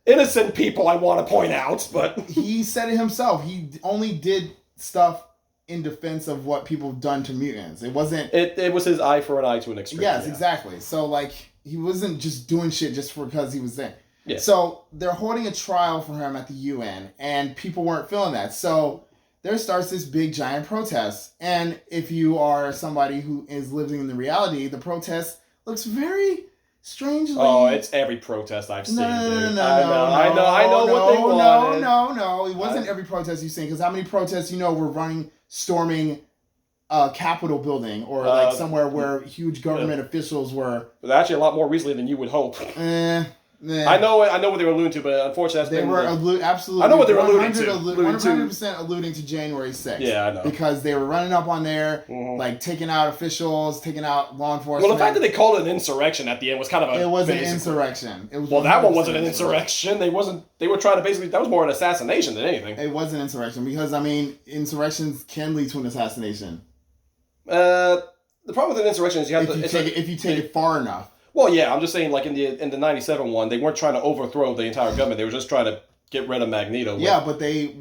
Innocent people, I want to point out, but... He said it himself. He only did stuff in defense of what people have done to mutants. It wasn't... It was his eye for an eye to an extreme. Yes, exactly. So, like, he wasn't just doing shit just because he was there. Yeah. So, they're holding a trial for him at the UN, and people weren't feeling that. So, there starts this big, giant protest. And if you are somebody who is living in the reality, the protest looks very... strangely... Oh, it's every protest I've seen, dude. I know what they wanted. No. It wasn't every protest you've seen, because how many protests were storming a Capitol building, or like somewhere where huge government officials were... But actually a lot more recently than you would hope. I know what they were alluding to, but unfortunately... absolutely... I know what they were alluding to. 100% alluding to January 6th. Yeah, I know. Because they were running up on there, like, taking out officials, taking out law enforcement. Well, the fact that they called it an insurrection at the end was kind of a... It was an insurrection. It was that one wasn't an insurrection. They were trying to basically... That was more an assassination than anything. It was an insurrection, because, insurrections can lead to an assassination. The problem with an insurrection is if you take it far enough. Well, yeah, I'm just saying, like, in the 97 one, they weren't trying to overthrow the entire government. They were just trying to get rid of Magneto. Yeah, but they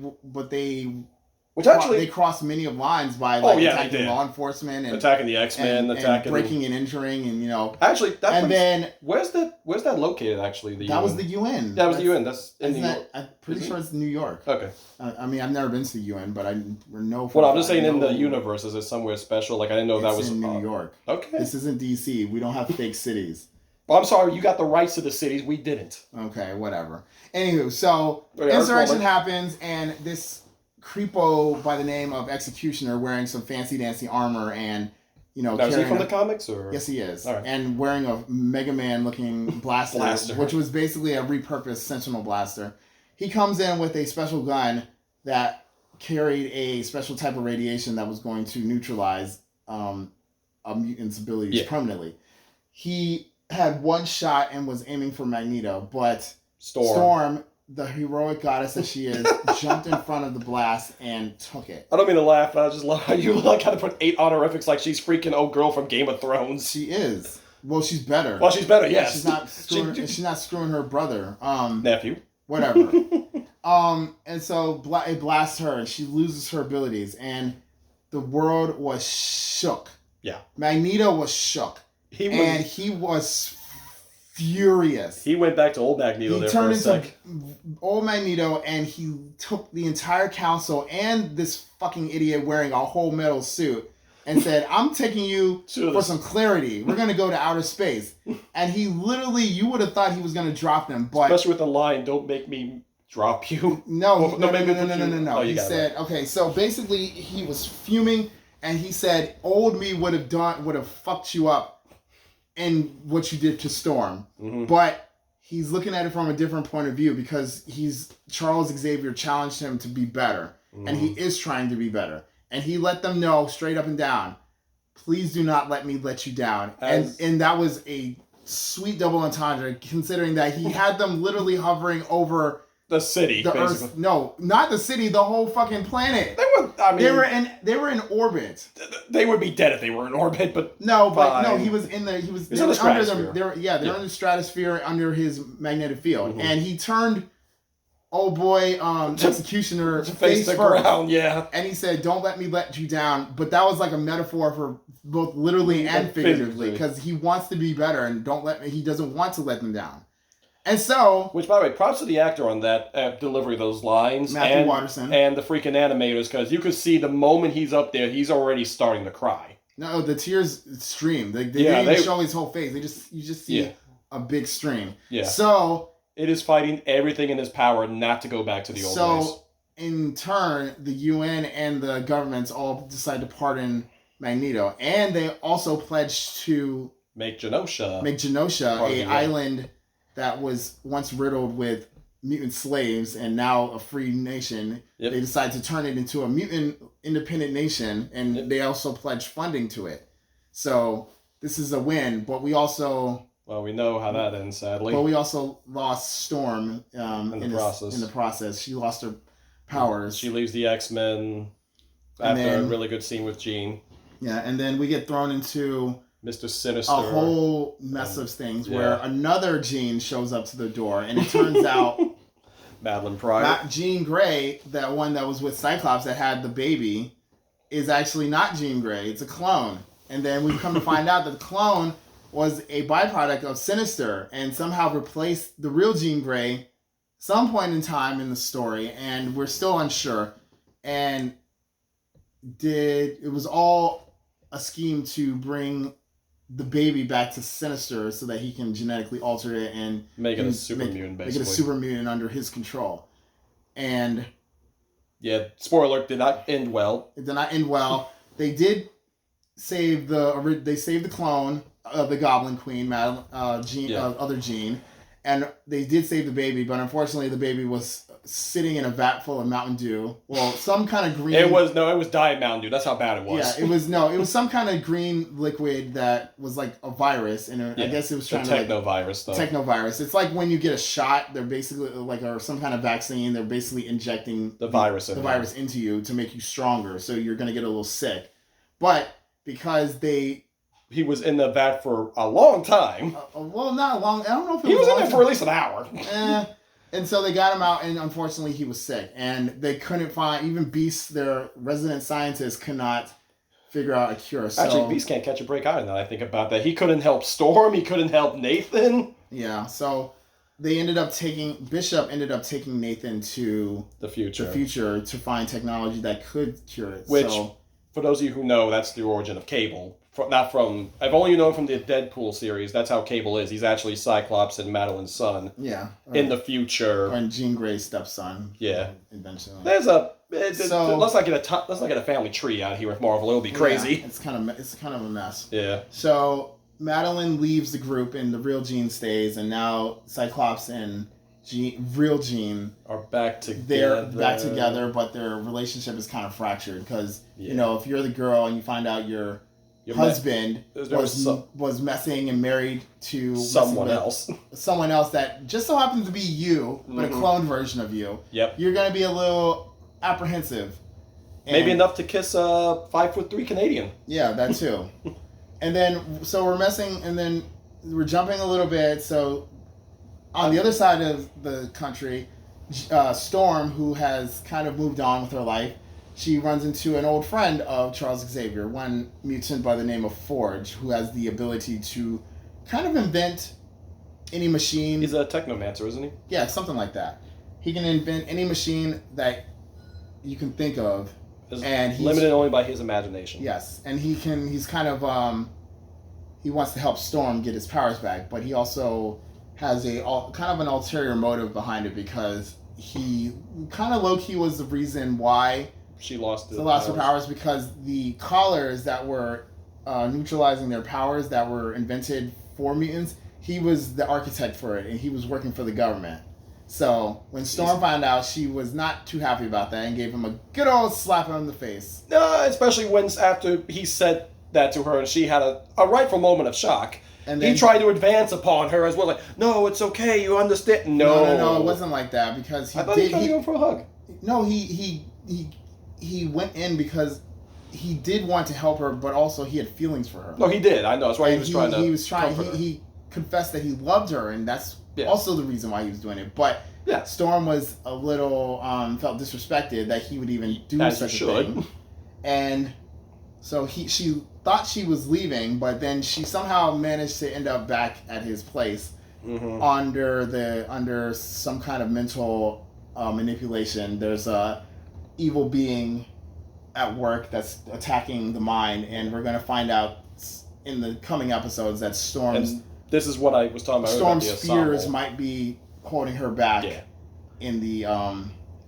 crossed many of lines by attacking law enforcement and attacking the X-Men, and breaking and entering, and Actually, where's that located? Actually, that was the UN. That was the UN. That's in New York. I'm pretty sure it's New York. Okay. I've never been to the UN, but I know. Well, I'm just saying, in the universe, is it somewhere special? Like, I didn't know that was in New York. Okay. This isn't DC. We don't have fake cities. Well, I'm sorry, you got the rights to the cities. We didn't. Okay, whatever. Anywho, so insurrection happens, and this creepo by the name of Executioner, wearing some fancy dancy armor and, Now, is he from the comics, or? Yes, he is. All right. And wearing a Mega Man looking blaster, which was basically a repurposed Sentinel blaster. He comes in with a special gun that carried a special type of radiation that was going to neutralize a mutant's abilities permanently. He had one shot and was aiming for Magneto, but Storm, the heroic goddess that she is, jumped in front of the blast and took it. I don't mean to laugh, but I just love how you kind of put 8 honorifics like she's freaking old girl from Game of Thrones. She is. Well, she's better. Well, she's better, yes. She's not screwing her brother. Nephew. Whatever. And so it blasts her, and she loses her abilities, and the world was shook. Yeah. Magneto was shook. He was furious. He went back to old Magneto there for a sec. He turned into old Magneto, and he took the entire council and this fucking idiot wearing a whole metal suit and said, I'm taking you for some clarity. We're going to go to outer space. And he literally, you would have thought he was going to drop them. But especially with the line, don't make me drop you. No. He said, okay, so basically he was fuming, and he said, old me would have fucked you up in what you did to Storm. Mm-hmm. But he's looking at it from a different point of view, because Charles Xavier challenged him to be better. Mm-hmm. And he is trying to be better. And he let them know straight up and down, please do not let me let you down. And that was a sweet double entendre, considering that he had them literally hovering over the city, the basically. Earth. No, not the city, the whole fucking planet. They were in orbit. They would be dead if they were in orbit, but he was in the in the stratosphere. They're in the stratosphere under his magnetic field. Mm-hmm. And he turned old boy Executioner face first. Ground, yeah. And he said, don't let me let you down. But that was like a metaphor for both literally and figuratively, because he wants to be better, and he doesn't want to let them down. And so... Which, by the way, props to the actor on that delivery of those lines. Matthew Watterson. And the freaking animators, because you could see the moment he's up there, he's already starting to cry. No, the tears stream. They didn't even show his whole face. You just see a big stream. Yeah. So... It is fighting everything in his power not to go back to the old ways. So, in turn, the UN and the governments all decide to pardon Magneto. And they also pledged to... Make Genosha, an island that was once riddled with mutant slaves and now a free nation. Yep. They decide to turn it into a mutant independent nation, and Yep. they also pledge funding to it. So this is a win, but we also... Well, we know how that ends, sadly. But we also lost Storm in the process. She lost her powers. She leaves the X-Men after a really good scene with Jean. Yeah, and then we get thrown into Mr. Sinister. a whole mess of things where another Jean shows up to the door, and it turns out Madeline Pryor. not Jean Grey, that one that was with Cyclops that had the baby, is actually not Jean Grey. It's a clone. And then we come to find out that the clone was a byproduct of Sinister and somehow replaced the real Jean Grey some point in time in the story, and we're still unsure. And it was all a scheme to bring the baby back to Sinister so that he can genetically alter it and make it a super mutant, basically. Make it a super mutant under his control. And yeah, spoiler alert, did not end well. It did not end well. They did save the clone of the Goblin Queen, other Jean, and they did save the baby, but unfortunately the baby was sitting in a vat full of Mountain Dew. Well, some kind of green... It was Diet Mountain Dew. That's how bad it was. Yeah, it was some kind of green liquid that was like a virus, and I guess it was trying to... Technovirus, though. Technovirus. It's like when you get a shot, they're basically, or some kind of vaccine, they're basically injecting the virus into you to make you stronger, so you're going to get a little sick. But because he was in the vat for a long time. Well, not long. I don't know if he was in there for at least an hour. And so they got him out, and unfortunately he was sick. And they couldn't find, even Beast, their resident scientist, could not figure out a cure. So, actually, Beast can't catch a break either now I think about that. He couldn't help Storm. He couldn't help Nathan. Yeah, so Bishop ended up taking Nathan to the future to find technology that could cure it. Which, for those of you who know, that's the origin of Cable. I've only known from the Deadpool series. That's how Cable is. He's actually Cyclops and Madeline's son. Yeah. In the future. And Jean Grey's stepson. Yeah. Eventually. Let's not get a family tree out here with Marvel. It'll be crazy. Yeah, it's kind of a mess. Yeah. So Madeline leaves the group, and the real Jean stays, and now Cyclops and real Jean are back together. They're back together, but their relationship is kind of fractured because if you're the girl and you find out your husband was messing and married to someone else that just so happens to be you, but a cloned version of you. Yep. You're gonna be a little apprehensive. Maybe enough to kiss a 5'3" Canadian. Yeah, that too. And then we're jumping a little bit. So on the other side of the country, Storm, who has kind of moved on with her life, she runs into an old friend of Charles Xavier, one mutant by the name of Forge, who has the ability to kind of invent any machine. He's a technomancer, isn't he? Yeah, something like that. He can invent any machine that you can think of. And he's limited only by his imagination. Yes, and he's kind of, he wants to help Storm get his powers back, but he also has kind of an ulterior motive behind it because he kind of low-key was the reason why she lost her powers, because the collars that were neutralizing their powers that were invented for mutants, he was the architect for it, and he was working for the government. So when Storm found out, she was not too happy about that and gave him a good old slap in the face. No, especially when after he said that to her, and she had a rightful moment of shock. And then he tried to advance upon her as well, like, no, it's okay, you understand. No, it wasn't like that, because I thought he tried to go for a hug. No, he went in because he did want to help her, but also he had feelings for her. No, he did. I know. That's why he was trying to. He confessed that he loved her, and that's also the reason why he was doing it. But Storm was a little felt disrespected that he would even do such a thing, and so she thought she was leaving, but then she somehow managed to end up back at his place under some kind of mental manipulation. There's a evil being at work that's attacking the mind, and we're going to find out in the coming episodes that Storm's... This is what I was talking about. Storm's fears might be holding her back in the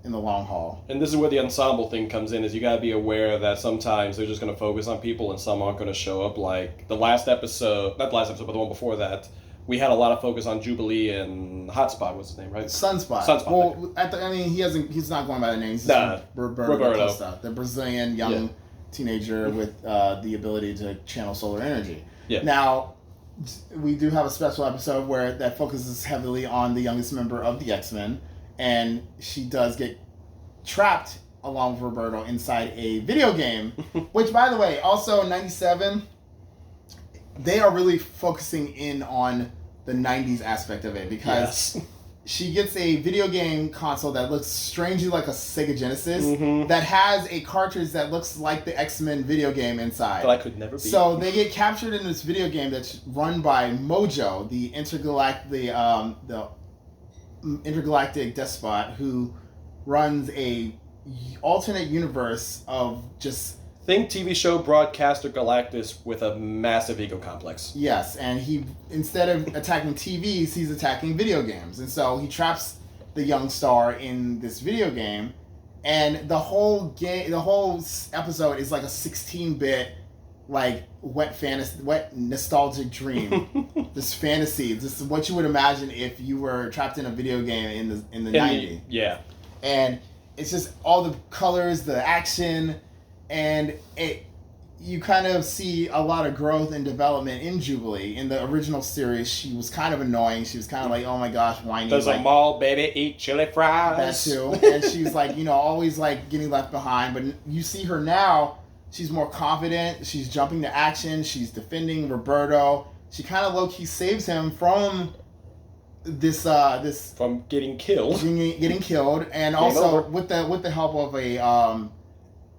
long haul. And this is where the ensemble thing comes in, is you got to be aware that sometimes they're just going to focus on people and some aren't going to show up. Like the last episode, not the last episode, but the one before that, we had a lot of focus on Jubilee and Hotspot. What's his name, right? Sunspot. Sunspot. Well, he's not going by the name. He's just Roberto Costa, the Brazilian young teenager with the ability to channel solar energy. Yeah. Now, we do have a special episode where that focuses heavily on the youngest member of the X-Men, and she does get trapped along with Roberto inside a video game, which, by the way, also in 97, they are really focusing in on the 90s aspect of it, because she gets a video game console that looks strangely like a Sega Genesis that has a cartridge that looks like the X-Men video game inside. But I could never be. So they get captured in this video game that's run by Mojo, the intergalactic despot who runs a alternate universe of just... Think TV show broadcaster Galactus with a massive ego complex. Yes, and he, instead of attacking TVs, he's attacking video games. And so he traps the young star in this video game, and the whole episode is like a 16-bit, like, wet nostalgic dream. This fantasy, this is what you would imagine if you were trapped in a video game in the 90s. Yeah. And it's just all the colors, the action, and you kind of see a lot of growth and development in Jubilee. In the original series, she was kind of annoying. She was kind of like, oh my gosh, whiny. Does a mall baby eat chili fries? That too. And she's like, always like getting left behind. But you see her now, she's more confident. She's jumping to action. She's defending Roberto. She kind of low-key saves him from this from getting killed. Getting killed. And also with the help of a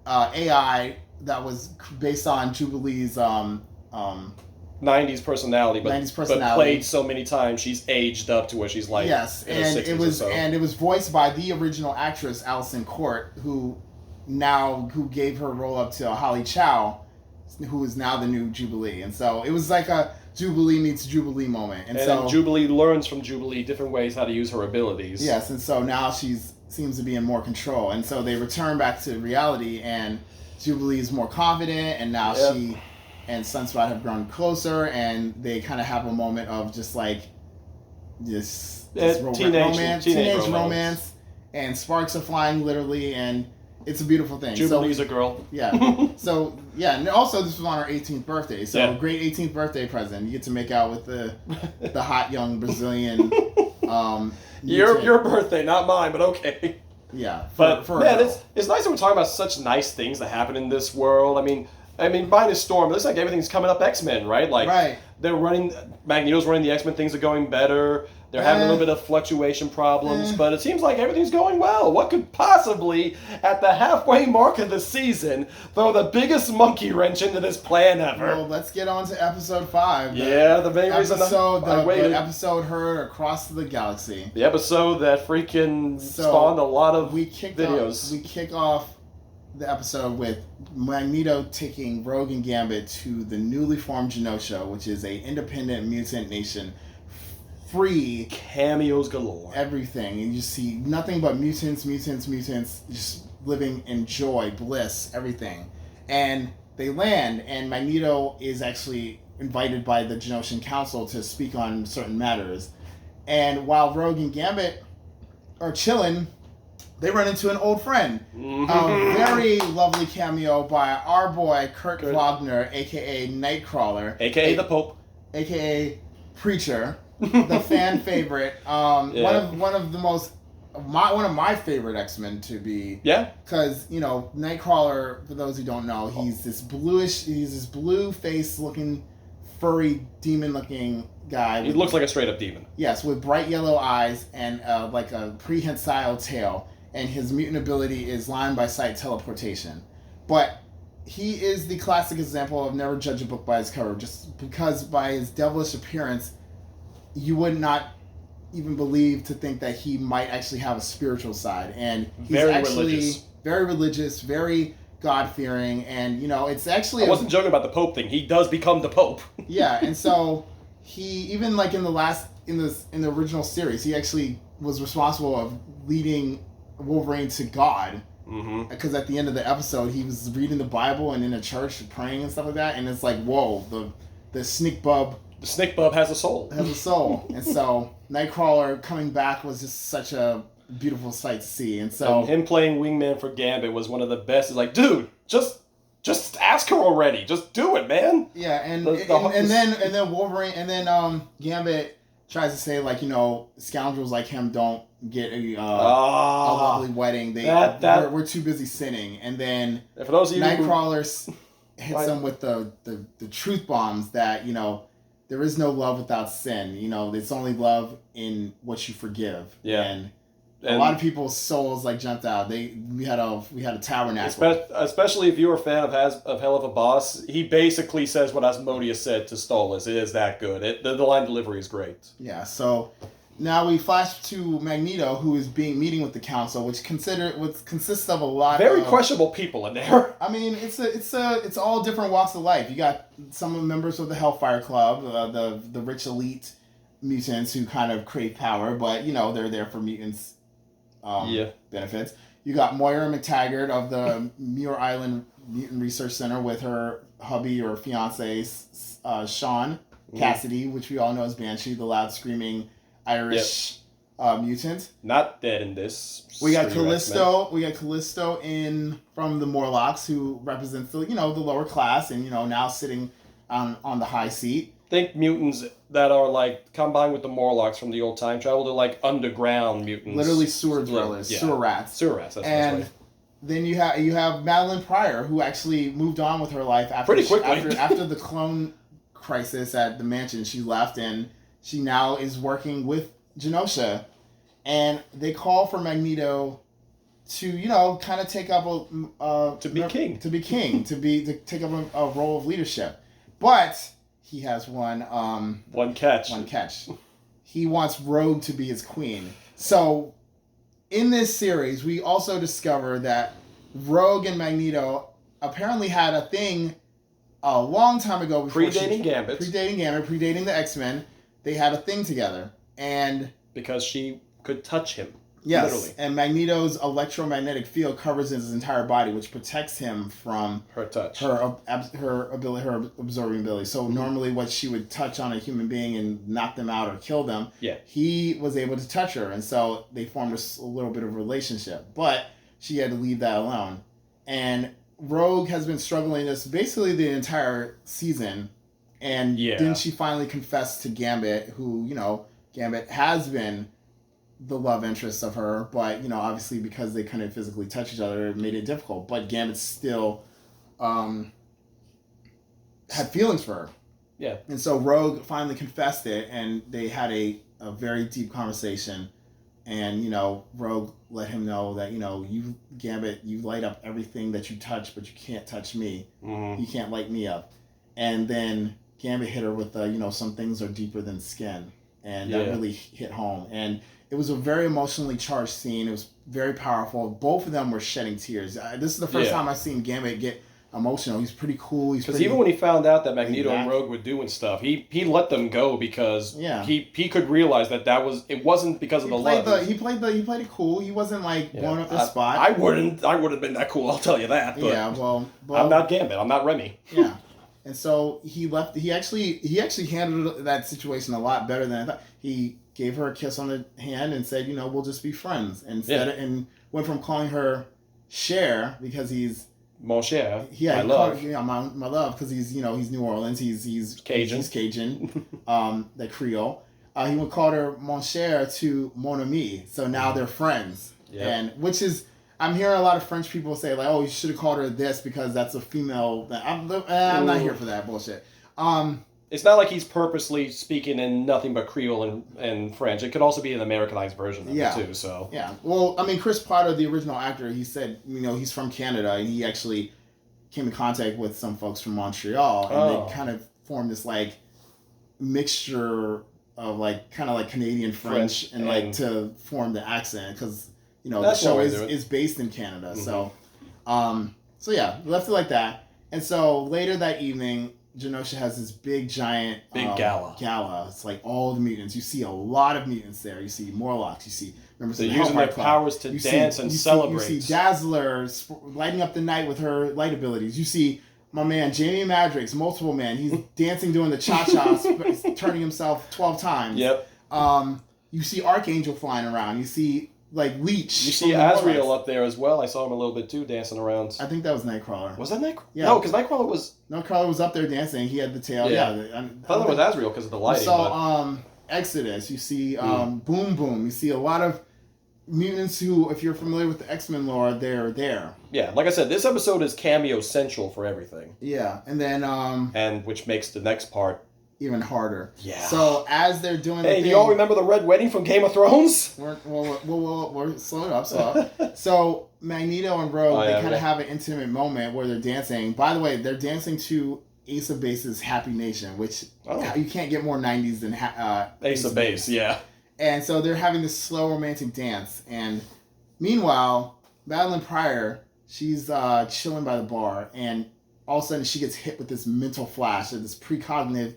AI that was based on Jubilee's 90s personality, but played so many times she's aged up to where she's like and it was voiced by the original actress Alison Court, who gave her role up to Holly Chow, who is now the new Jubilee. And so it was like a Jubilee meets Jubilee moment. And so Jubilee learns from Jubilee different ways how to use her abilities. Yes, and so now she's seems to be in more control, and so they return back to reality, and Jubilee is more confident, and now she and Sunspot have grown closer, and they kind of have a moment of just like this teenage romance, and sparks are flying literally, and it's a beautiful thing. Jubilee's a girl. Yeah. And also this was on her 18th birthday, so great 18th birthday present. You get to make out with the hot young Brazilian. Your birthday, not mine, but okay. Yeah, it's nice that we're talking about such nice things that happen in this world. I mean, by the storm, it looks like everything's coming up X-Men, right? Like, they're running, Magneto's running the X-Men, things are going better. They're having a little bit of fluctuation problems, but it seems like everything's going well. What could possibly, at the halfway mark of the season, throw the biggest monkey wrench into this plan ever? Well, let's get on to episode 5. The main reason the episode heard across the galaxy. The episode that freaking spawned a lot of videos. We kick off the episode with Magneto taking Rogue and Gambit to the newly formed Genosha, which is a independent mutant nation. Free cameos galore. Everything. And you see nothing but mutants, just living in joy, bliss, everything. And they land, and Magneto is actually invited by the Genoshan Council to speak on certain matters. And while Rogue and Gambit are chilling, they run into an old friend. A very lovely cameo by our boy Kurt Wagner, a.k.a. Nightcrawler. A.k.a. the Pope. A.k.a. Preacher. The fan favorite, one of my favorite X-Men to be, because Nightcrawler, for those who don't know, he's this blue face looking, furry demon looking guy. He looks like a straight up demon. Yes, with bright yellow eyes and like a prehensile tail, and his mutant ability is line by sight teleportation. But he is the classic example of never judge a book by its cover, just because by his devilish appearance, you would not even believe to think that he might actually have a spiritual side. And he's very religious, very God-fearing, and it's actually... I wasn't joking about the Pope thing. He does become the Pope. Yeah, and so he, even like in the original series, he actually was responsible of leading Wolverine to God. Because at the end of the episode, he was reading the Bible and in a church praying and stuff like that, and it's like, whoa, the sneak bub The snake bub has a soul. Has a soul. And so Nightcrawler coming back was just such a beautiful sight to see. And so him playing wingman for Gambit was one of the best. It's like, dude, just ask her already. Just do it, man. Yeah, and then Wolverine and then Gambit tries to say, like, scoundrels like him don't get a lovely wedding. We're too busy sinning. And then for those of you Nightcrawler hits him with the truth bombs that, there is no love without sin. It's only love in what you forgive. Yeah. And a lot of people's souls jumped out. We had a tabernacle. Especially if you're a fan of Hell of a Boss, he basically says what Asmodeus said to Stolas. It is that good. The line delivery is great. Yeah. So now we flash to Magneto, who is meeting with the council, which consists of a lot very questionable people in there. I mean, it's all different walks of life. You got some members of the Hellfire Club, the rich elite mutants who kind of crave power, but they're there for mutants. Benefits. You got Moira McTaggart of the Muir Island Mutant Research Center with her hubby or fiance, Sean Cassidy, which we all know as Banshee, the loud screaming Irish mutant. Not dead in this. We got Callisto. X-Men. We got Callisto from the Morlocks, who represents the lower class, and now sitting on the high seat. Think mutants that are combined with the Morlocks from the old time travel. They're underground mutants. Literally sewer dwellers, sewer rats. Sewer rats. That's right. Then you have Madeline Pryor, who actually moved on with her life pretty quickly after the clone crisis at the mansion. She left, and she now is working with Genosha, and they call for Magneto to kind of take up to be king, to take up a role of leadership, but he has one catch. He wants Rogue to be his queen. So in this series, we also discover that Rogue and Magneto apparently had a thing a long time ago. Predating Gambit, predating the X-Men. They had a thing together. And because she could touch him. Yes, literally. And Magneto's electromagnetic field covers his entire body, which protects him from her touch, her absorbing ability. So normally, what she would touch on a human being and knock them out or kill them, he was able to touch her, and so they formed a little bit of a relationship. But she had to leave that alone. And Rogue has been struggling this basically the entire season, and then she finally confessed to Gambit, who Gambit has been the love interest of her, but obviously because they couldn't physically touch each other, it made it difficult. But Gambit still had feelings for her. Yeah. And so Rogue finally confessed it, and they had a very deep conversation. And Rogue let him know that you, Gambit, you light up everything that you touch, but you can't touch me. Mm-hmm. You can't light me up. And then Gambit hit her with some things are deeper than skin, and that really hit home. And it was a very emotionally charged scene. It was very powerful. Both of them were shedding tears. This is the first time I've seen Gambit get emotional. He's pretty cool. Because even when he found out that Magneto and Rogue were doing stuff, he let them go because he could realize that it wasn't because of the love. He played it cool. He wasn't blowing up the spot. I would have been that cool. I'll tell you that. But well, I'm not Gambit. I'm not Remy. Yeah. And so he left. He actually handled that situation a lot better than I thought. He gave her a kiss on the hand and said, we'll just be friends. And went from calling her Cher because he's Mon cher. Yeah, my love. My love, because he's New Orleans. He's Cajun. He's Cajun. The Creole. He would call her Mon cher to Mon ami. So now they're friends. Yeah. And which is. I'm hearing a lot of French people say oh, you should have called her this because that's a female. I'm not here for that bullshit. It's not like he's purposely speaking in nothing but Creole and French. It could also be an Americanized version of it too. So well, I mean, Chris Potter, the original actor, he said he's from Canada and he actually came in contact with some folks from Montreal and they kind of formed this mixture of kind of Canadian French and to form the accent because. The show is based in Canada. Mm-hmm. So left it like that. And so later that evening, Genosha has this big gala. It's all the mutants. You see a lot of mutants there. You see Morlocks. You see members of the using their Club. powers to dance and celebrate. You see Dazzler lighting up the night with her light abilities. You see my man Jamie Madrox, multiple men. He's dancing, doing the cha-cha, turning himself 12 times. Yep. You see Archangel flying around. You see like Leech. You see Azrael up there as well. I saw him a little bit too, dancing around. I think that was Nightcrawler. Was that Nightcrawler? Yeah. No, because Nightcrawler was... Nightcrawler was up there dancing. He had the tail. Yeah. I thought that was Azrael because of the lighting. So, Exodus. You see Boom Boom. You see a lot of mutants who, if you're familiar with the X-Men lore, they're there. Yeah, like I said, this episode is cameo central for everything. Yeah, and then... and which makes the next part... even harder. Yeah. So as they're doing the thing... do you all remember the Red Wedding from Game of Thrones? We're slow it up. So Magneto and Rogue, they kind of have an intimate moment where they're dancing. By the way, they're dancing to Ace of Base's Happy Nation, which you can't get more 90s than Ace of Base, yeah. And so they're having this slow romantic dance. And meanwhile, Madeline Pryor, she's chilling by the bar, and all of a sudden she gets hit with this mental flash, or this precognitive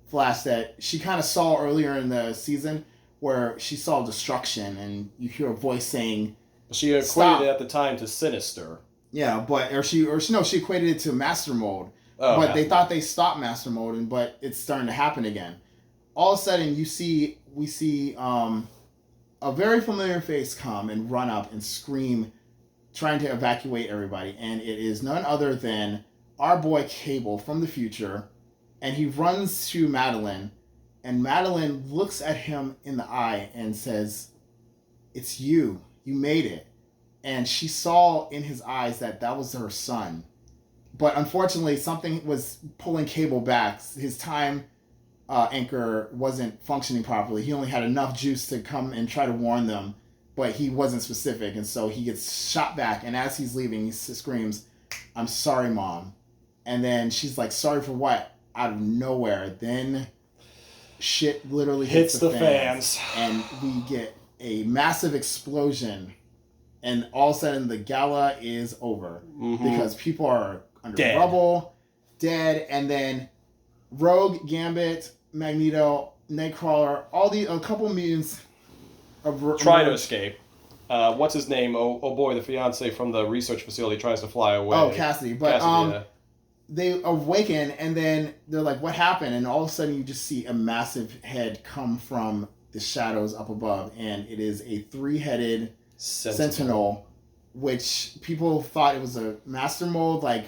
flash that she kind of saw earlier in the season, where she saw destruction, and you hear a voice saying, she equated it at the time to Sinister. Yeah, she equated it to Master Mode. But they thought they stopped Master Mode, but it's starting to happen again. All of a sudden, we see a very familiar face come and run up and scream, trying to evacuate everybody, and it is none other than our boy Cable from the future. And he runs to Madeline, and Madeline looks at him in the eye and says, "It's you. You made it." And she saw in his eyes that was her son. But unfortunately, something was pulling Cable back. His time anchor wasn't functioning properly. He only had enough juice to come and try to warn them, but he wasn't specific. And so he gets shot back. And as he's leaving, he screams, "I'm sorry, Mom." And then she's like, "Sorry for what?" Out of nowhere. Then shit literally hits the fans. And we get a massive explosion. And all of a sudden the gala is over. Mm-hmm. Because people are under rubble, dead. And then Rogue, Gambit, Magneto, Nightcrawler, a couple mutants try to escape. What's his name? Oh boy, the fiance from the research facility tries to fly away. Oh, Cassidy. But they awaken, and then they're like, "What happened?" And all of a sudden, you just see a massive head come from the shadows up above, and it is a 3-headed sentinel, which people thought it was a Master Mold, like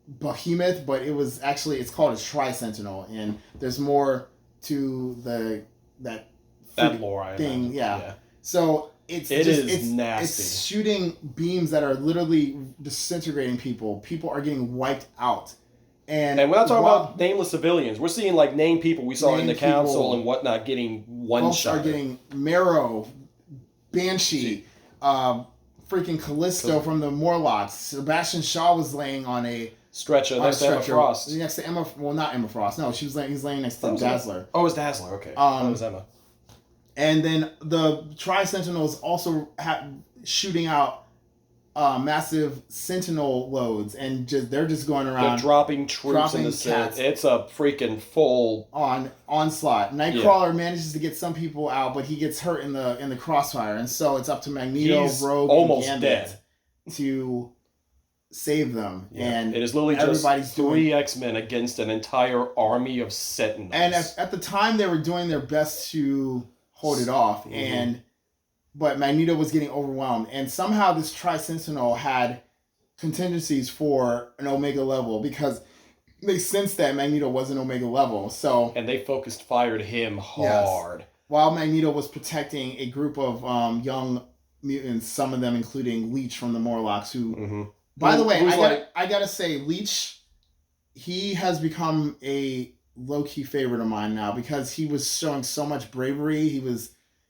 behemoth, but it was actually, it's called a Tri-Sentinel, and there's more to that lore thing. Yeah. So it's nasty. It's shooting beams that are literally disintegrating people. People are getting wiped out. And we're not talking about nameless civilians. We're seeing like named people we saw in the council and whatnot getting one shot. Are getting Marrow, Banshee, freaking Callisto from the Morlocks. Sebastian Shaw was laying on a stretcher next to Emma Frost. Next to Emma, well, not Emma Frost. No, he's laying next to Dazzler. Oh, it was Dazzler. Okay. It was Emma. And then the Tri-Sentinels also shooting out massive Sentinel loads, and they're just going around. They're dropping troops in the set. It's a freaking full onslaught. Nightcrawler manages to get some people out, but he gets hurt in the crossfire, and so it's up to Magneto, Rogue, and Gambit to save them. Yeah. And it is literally just 3 X-Men against an entire army of Sentinels. And at the time, they were doing their best to hold it off, but Magneto was getting overwhelmed, and somehow this Tri-Sentinel had contingencies for an Omega level, because they sensed that Magneto was an Omega level. And they focused fire to him hard. Yes, while Magneto was protecting a group of young mutants, some of them including Leech from the Morlocks, who, by the way, I gotta say, Leech, he has become a low-key favorite of mine now, because he was showing so much bravery.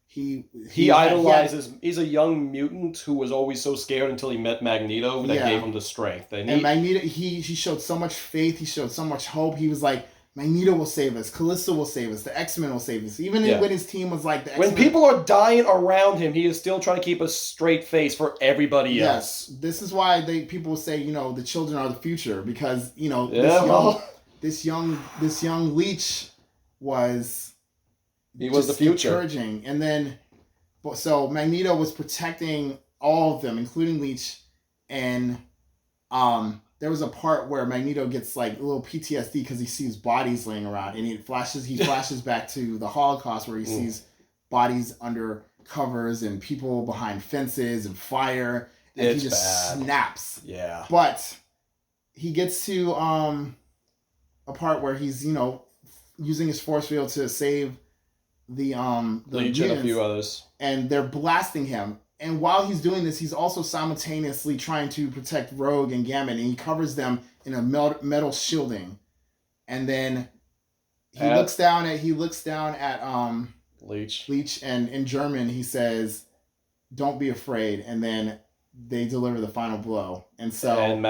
He idolizes. He's a young mutant who was always so scared until he met Magneto that gave him the strength. And Magneto, he showed so much faith. He showed so much hope. He was like, Magneto will save us. Callisto will save us. The X-Men will save us. Even when his team was like the X-Men. When people are dying around him, he is still trying to keep a straight face for everybody else. Yes, this is why people say, the children are the future, because this young Leech was. He was the future. Encouraging. And then, so Magneto was protecting all of them, including Leech, and there was a part where Magneto gets like a little PTSD because he sees bodies laying around, and he flashes back to the Holocaust where he sees bodies under covers and people behind fences and fire, and he just snaps. Yeah. But he gets to a part where he's, you know, using his force field to save the Leech and a few others, and they're blasting him. And while he's doing this, he's also simultaneously trying to protect Rogue and Gambit, and he covers them in a metal shielding. And then he looks down at Leech, and in German he says, "Don't be afraid." And then they deliver the final blow. And so and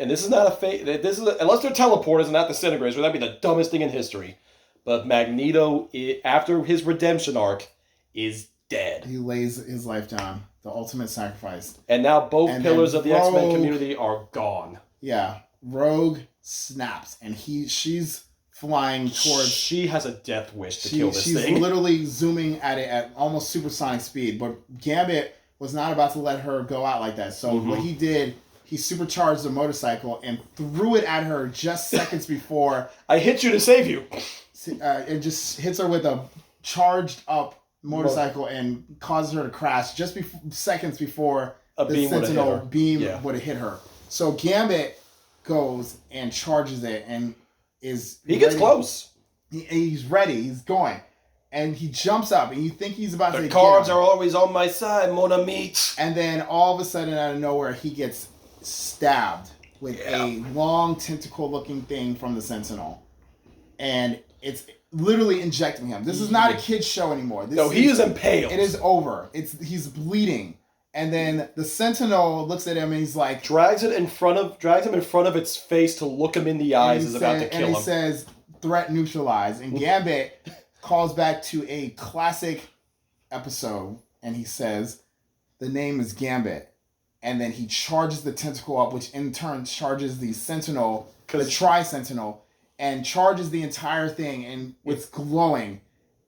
this is not a fake. This is unless they're teleporters and not disintegrators, that'd be the dumbest thing in history. But Magneto, after his redemption arc, is dead. He lays his life down. The ultimate sacrifice. And now both pillars of the X-Men community are gone. Yeah. Rogue snaps, and she's flying towards... She has a death wish to kill this thing. She's literally zooming at it at almost supersonic speed, but Gambit was not about to let her go out like that. So what he did, he supercharged the motorcycle and threw it at her just seconds before... I hit you to save you. It just hits her with a charged up motorcycle and causes her to crash just seconds before the Sentinel beam would have hit her. So Gambit goes and charges it and he gets close. He's ready. He's going. And he jumps up, and you think he's about to... The cards are always on my side, mon ami. And then all of a sudden, out of nowhere, he gets stabbed with a long tentacle-looking thing from the Sentinel. And it's literally injecting him. This is not a kid's show anymore. He is impaled. It is over. He's bleeding. And then the Sentinel looks at him and he's like... drags him in front of its face to look him in the eyes as about to kill him. And he says, "Threat neutralized." And Gambit calls back to a classic episode. And he says, "The name is Gambit." And then he charges the tentacle up, which in turn charges the Sentinel, the Tri-Sentinel, and charges the entire thing. And it's glowing.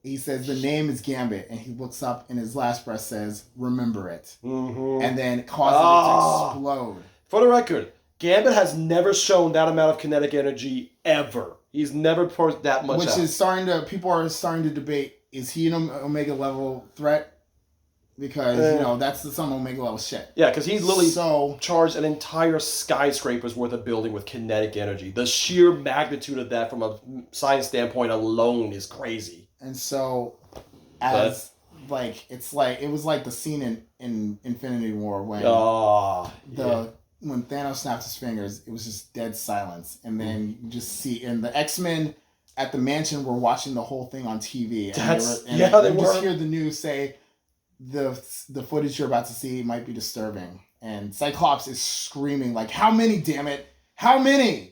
He says, "The name is Gambit," and he looks up and his last breath says, "Remember it." And then causes it to explode. For the record, Gambit has never shown that amount of kinetic energy ever. He's never poured that much out. Which is people are starting to debate, is he an Omega level threat? Because, that's some Omega level shit. Yeah, because he literally charged an entire skyscraper's worth of building with kinetic energy. The sheer magnitude of that from a science standpoint alone is crazy. And so, it was like the scene in Infinity War when when Thanos snapped his fingers, it was just dead silence. And then you just see, and the X-Men at the mansion were watching the whole thing on TV. They just hear the news say, the footage you're about to see might be disturbing. And Cyclops is screaming like, "How many, damn it? How many?"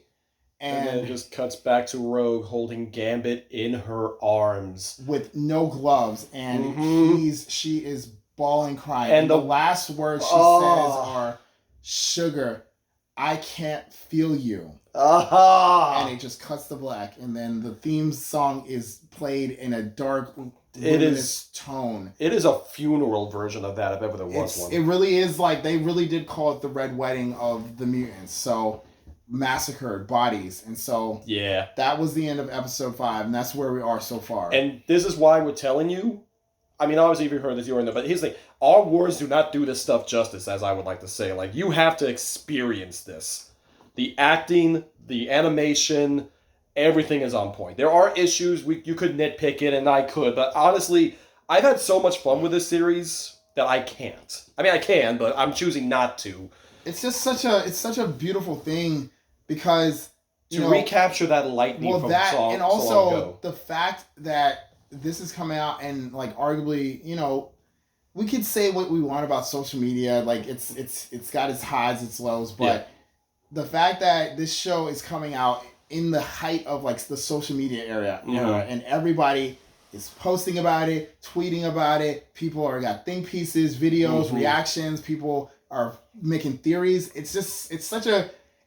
And then it just cuts back to Rogue holding Gambit in her arms. With no gloves. And she is bawling, crying. And the last words she says are, "Sugar, I can't feel you." And it just cuts to black. And then the theme song is played in a dark, luminous tone. It is a funeral version of that, if ever there was one. It really is like, they really did call it the Red Wedding of the mutants. So... massacred bodies, and so that was the end of episode 5, and that's where we are so far. And this is why we're telling you. I mean, obviously, if you heard this, you were in there, but here's the thing: our words do not do this stuff justice, as I would like to say. Like, you have to experience this. The acting, the animation, everything is on point. There are issues you could nitpick it, and I could, but honestly, I've had so much fun with this series that I can't. I mean, I can, but I'm choosing not to. It's just such a beautiful thing. Because recapture that lightning from so long ago. And also the fact that this is coming out and like arguably, we could say what we want about social media, like it's got its highs, its lows, but the fact that this show is coming out in the height of like the social media era, and everybody is posting about it, tweeting about it, people got think pieces, videos, reactions, people are making theories.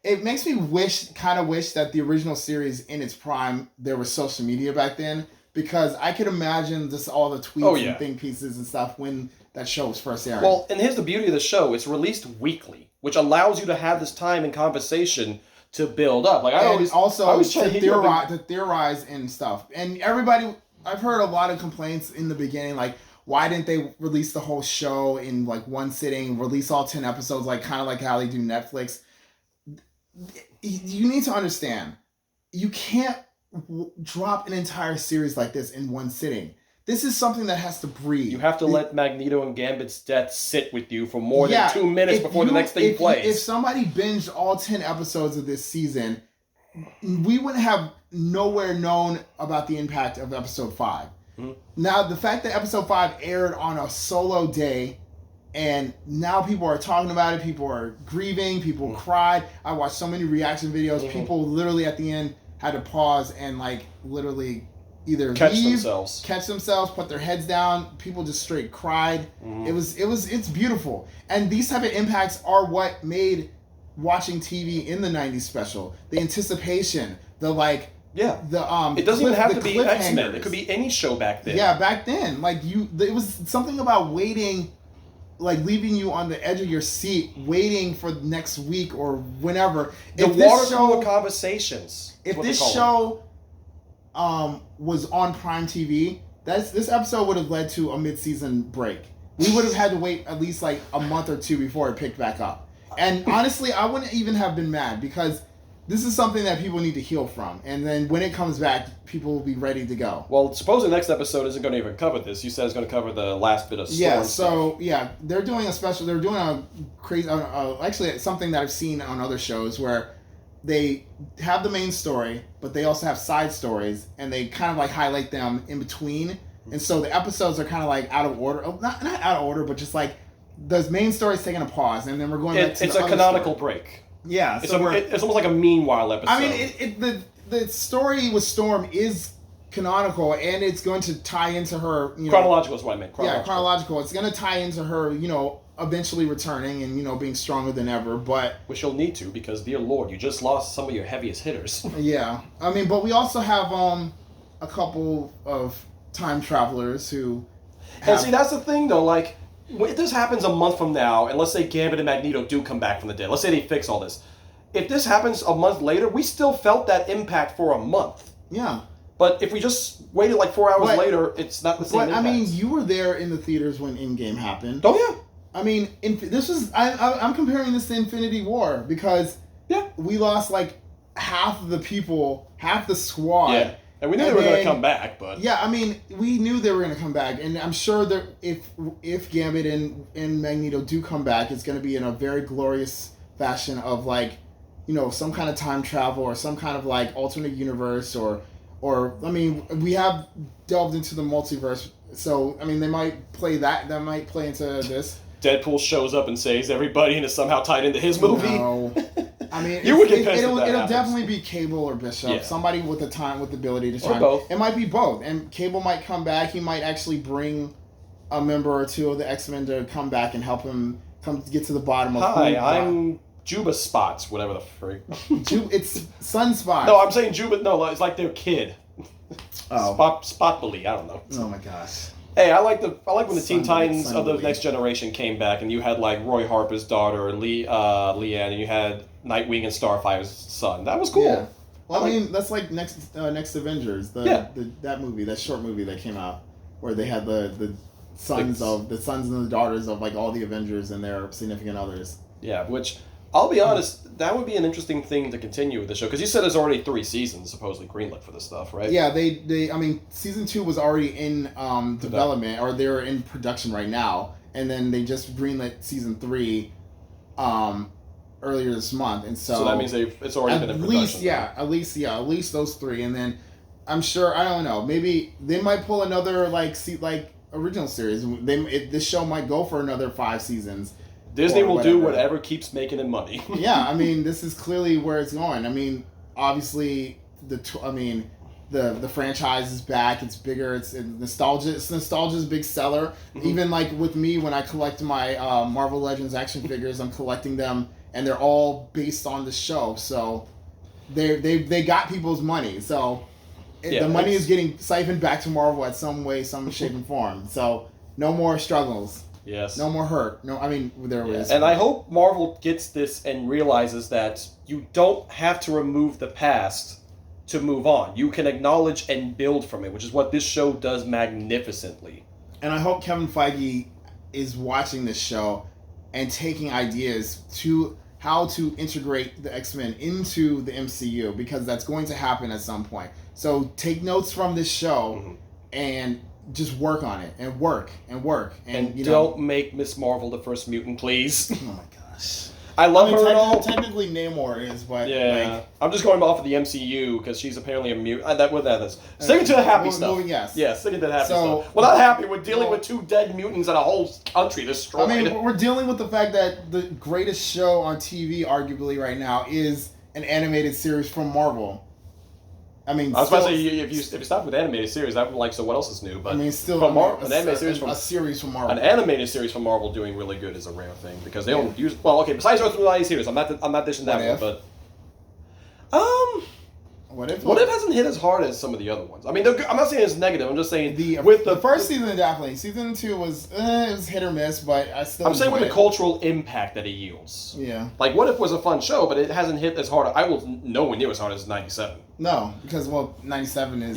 It makes me wish that the original series in its prime, there was social media back then, because I could imagine just all the tweets and think pieces and stuff when that show was first airing. Well, and here's the beauty of the show: it's released weekly, which allows you to have this time and conversation to build up. Like I always try to theorize and stuff. And everybody, I've heard a lot of complaints in the beginning, like why didn't they release the whole show in like one sitting, release all 10 episodes, like kind of like how they do Netflix. You need to understand, you can't drop an entire series like this in one sitting. This is something that has to breathe. You have to let Magneto and Gambit's death sit with you for more than 2 minutes before the next thing plays. If somebody binged all 10 episodes of this season, we wouldn't have nowhere known about the impact of episode 5. Mm-hmm. Now, the fact that episode 5 aired on a solo day, and now people are talking about it, people are grieving, people cried. I watched so many reaction videos. Mm-hmm. People literally at the end had to pause and like literally either catch themselves, put their heads down. People just straight cried. Mm-hmm. It's beautiful. And these type of impacts are what made watching TV in the 90s special. The anticipation, the like, it doesn't even have to be X-Men. It could be any show back then. Yeah, back then. Like it was something about waiting, like leaving you on the edge of your seat, waiting for next week or whenever. The water cooler conversations. If this show was on Prime TV, this episode would have led to a mid-season break. We would have had to wait at least like a month or two before it picked back up. And honestly, I wouldn't even have been mad because this is something that people need to heal from. And then when it comes back, people will be ready to go. Well, suppose the next episode isn't going to even cover this. You said it's going to cover the last bit of Storm stuff. They're doing a special. They're doing a crazy. Actually, something that I've seen on other shows where they have the main story, but they also have side stories, and they kind of like highlight them in between. And so the episodes are kind of like out of order. Not out of order, but just like the main story's taking a pause, and then we're going back to it's a canonical break. Yeah, it's almost like a meanwhile episode. I mean, the story with Storm is canonical, and it's going to tie into her. Chronological is what I meant. Chronological. It's going to tie into her, eventually returning and being stronger than ever. But which you'll need to, because dear Lord, you just lost some of your heaviest hitters. Yeah, I mean, but we also have a couple of time travelers who. And see, that's the thing, though. Like, if this happens a month from now, and let's say Gambit and Magneto do come back from the dead, let's say they fix all this. If this happens a month later, we still felt that impact for a month. Yeah. But if we just waited like 4 hours later, it's not the same impact. I mean, you were there in the theaters when Endgame happened. Oh, yeah. I mean, I'm comparing this to Infinity War because we lost like half the people, half the squad. Yeah. And we knew they were going to come back, but... Yeah, I mean, we knew they were going to come back. And I'm sure that if Gambit and Magneto do come back, it's going to be in a very glorious fashion of, like, some kind of time travel or some kind of, like, alternate universe or I mean, we have delved into the multiverse. So, I mean, they might play that. That might play into this. Deadpool shows up and saves everybody and is somehow tied into his movie. No. I mean, it'll definitely be Cable or Bishop. Somebody with the ability to shine. Or both. It might be both. And Cable might come back. He might actually bring a member or two of the X-Men to come back and help him get to the bottom of Hi, I'm Juba Spots, whatever the freak. It's Sunspot. No, I'm saying Juba. No, it's like their kid. Oh. Spotbully. I don't know. Oh my gosh. Hey, I like when the Teen Titans of the Next Generation came back, and you had like Roy Harper's daughter, Leanne, and you had Nightwing and Starfire's son. That was cool. Yeah. Well, I mean, that's like next Avengers, that movie, that short movie that came out, where they had the sons and the daughters of like all the Avengers and their significant others. Yeah, which I'll be honest, that would be an interesting thing to continue with the show, because you said there's already 3 seasons supposedly greenlit for this stuff, right? Yeah, I mean, season 2 was already in development, or they're in production right now, and then they just greenlit season 3 earlier this month, and so that means it's already been in production. At least those 3, and then I'm sure, I don't know, maybe they might pull another original series. This show might go for another 5 seasons. Disney will do whatever keeps making it money. Yeah, I mean, this is clearly where it's going. I mean, obviously, the franchise is back. It's bigger. It's nostalgia. It's nostalgia's big seller. Mm-hmm. Even like with me, when I collect my Marvel Legends action figures, I'm collecting them, and they're all based on the show. So they got people's money. So the money is getting siphoned back to Marvel at some way, some shape, and form. So no more struggles. Yes. No more hurt. No, I mean, there was. And I hope Marvel gets this and realizes that you don't have to remove the past to move on. You can acknowledge and build from it, which is what this show does magnificently. And I hope Kevin Feige is watching this show and taking ideas to how to integrate the X-Men into the MCU, because that's going to happen at some point. So take notes from this show and just work on it and work. And you don't make Miss Marvel the first mutant, please. Oh my gosh. I love her and all. Technically Namor is, but yeah, I'm just going off of the MCU because she's apparently a mutant. What that is. Sticking to the happy stuff. Yes. Yeah, sticking to the happy stuff. Well, not happy. We're dealing with 2 dead mutants and a whole country destroyed. I mean, we're dealing with the fact that the greatest show on TV, arguably right now, is an animated series from Marvel. I mean, I was about to say, if you stop with animated series, I'm like, so what else is new? But I mean, still from an animated series from a series from Marvel. An animated series from Marvel doing really good is a rare thing because they don't use. Well, okay, besides Earth Reality series, I'm not dishing that one, but What if hasn't hit as hard as some of the other ones? I mean, I'm not saying it's negative. I'm just saying the first season definitely. Season 2 was it was hit or miss, but I still. I'm saying with the cultural impact that it yields. Yeah. Like What If was a fun show, but it hasn't hit as hard. I will nowhere near as hard as 97. No, because 97 is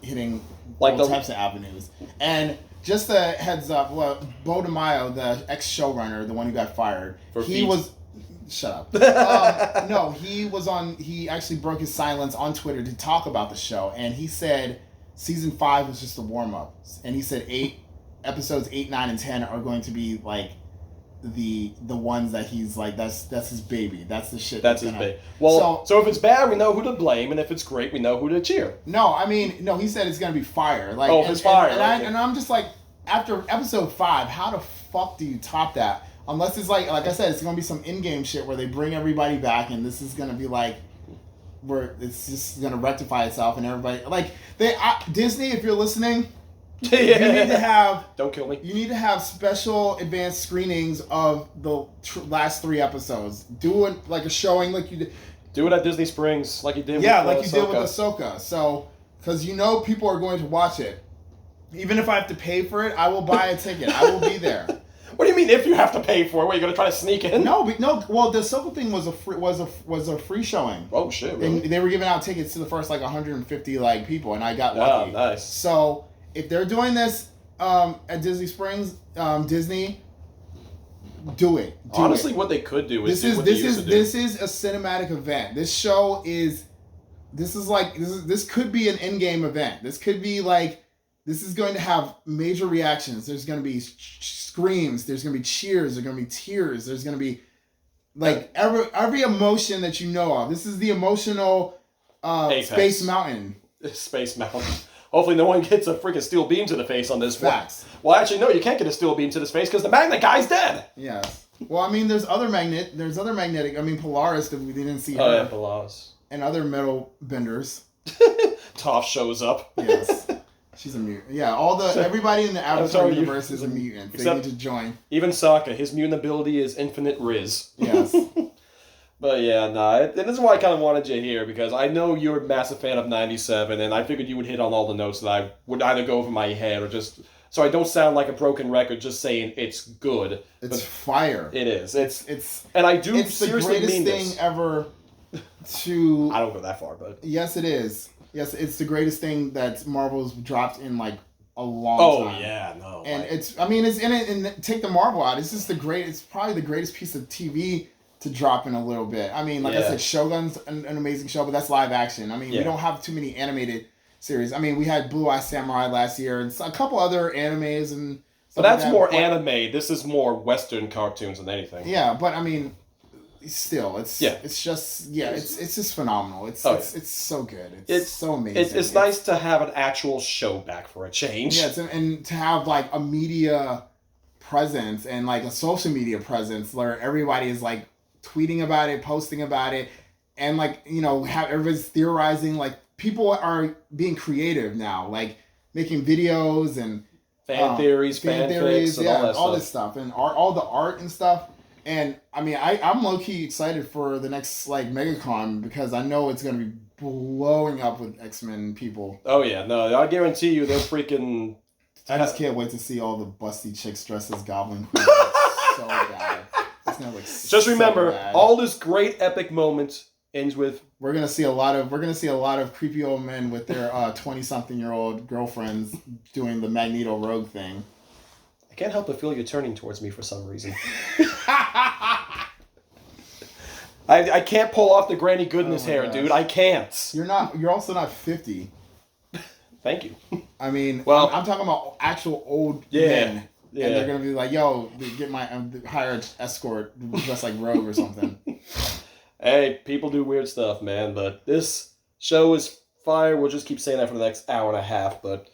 hitting like all types of avenues. And just a heads up, Bo DeMaio, the ex-showrunner, the one who got fired, was. Shut up. No, he actually broke his silence on Twitter to talk about the show, and he said season 5 was just a warm-up. And he said episodes 8, 9, and 10 are going to be like the ones that he's like, that's his baby. That's the shit. That's his baby. Well, so if it's bad, we know who to blame, and if it's great, we know who to cheer. No, he said it's going to be fire. Like, it's fire. And I'm just like, after episode 5, how the fuck do you top that? Unless it's like I said, it's gonna be some in-game shit where they bring everybody back, and this is gonna be like, where it's just gonna rectify itself, and everybody like Disney, if you're listening, you need to have. Don't kill me. You need to have special advanced screenings of the last 3 episodes. Do it like a showing, like you did. Do it at Disney Springs, like you did. Yeah, like you did with Ahsoka. So, because people are going to watch it, even if I have to pay for it, I will buy a ticket. I will be there. What do you mean if you have to pay for it? What, are you going to try to sneak in? No. Well, the Ahsoka thing was a free showing. Oh shit! Really? And they were giving out tickets to the first 150 people, and I got lucky. Oh, nice. So if they're doing this at Disney Springs, Disney, do it. Honestly, what they could do is this is a cinematic event. This show is. This could be an in-game event. This could be like. This is going to have major reactions. There's going to be screams. There's going to be cheers. There's going to be tears. There's going to be like every emotion that you know of. This is the emotional Space Mountain. Space Mountain. Hopefully no one gets a freaking steel beam to the face on this one. Facts. Well, actually, no, you can't get a steel beam to his face because the magnet guy's dead. Yes. Well, I mean, there's other magnetic. I mean, Polaris, we didn't see her. Oh, yeah, Polaris. And other metal benders. Toph shows up. Yes. She's a mutant. Yeah, everybody in the Avatar universe is a mutant. They need to join. Even Sokka, his mutant ability is infinite Riz. Yes. But yeah, and this is why I kind of wanted you here, because I know you're a massive fan of 97, and I figured you would hit on all the notes that I would either go over my head or just... So I don't sound like a broken record just saying it's good. It's fire. It is. And I do seriously mean this. It's the greatest thing ever to... I don't go that far, but... Yes, it is. Yes, it's the greatest thing that Marvel's dropped in a long time. Oh yeah, no. And it's in it, and take the Marvel out. It's just it's probably the greatest piece of TV to drop in a little bit. I mean, I said, Shogun's an amazing show, but that's live action. I mean, we don't have too many animated series. I mean, we had Blue Eye Samurai last year, and a couple other animes and. But that's more anime. This is more Western cartoons than anything. Yeah, but I mean. Still, it's just phenomenal. It's so good. It's so amazing. It's nice to have an actual show back for a change. Yeah, and to have a media presence and a social media presence where everybody is tweeting about it, posting about it, and have everybody's theorizing. People are being creative now, making videos and fan theories, and all this stuff, and all the art and stuff. And I mean, I'm low key excited for the next MegaCon because I know it's gonna be blowing up with X-Men people. Oh yeah, no, I guarantee you they're freaking I just can't wait to see all the busty chicks dressed as Goblin Queen. It's so bad. It's gonna look just remember, so bad. all this great epic moment ends with we're gonna see a lot of creepy old men with their 20-something-year-old girlfriends doing the Magneto Rogue thing. I can't help but feel you're turning towards me for some reason. I can't pull off the Granny Goodness hair, gosh. dude. I can't. You're also not 50. Thank you. I mean, well, I'm talking about actual old men. Yeah. And they're going to be like, yo, get my hire an escort dressed like Rogue or something. Hey, people do weird stuff, man. But this show is fire. We'll just keep saying that for the next hour and a half. But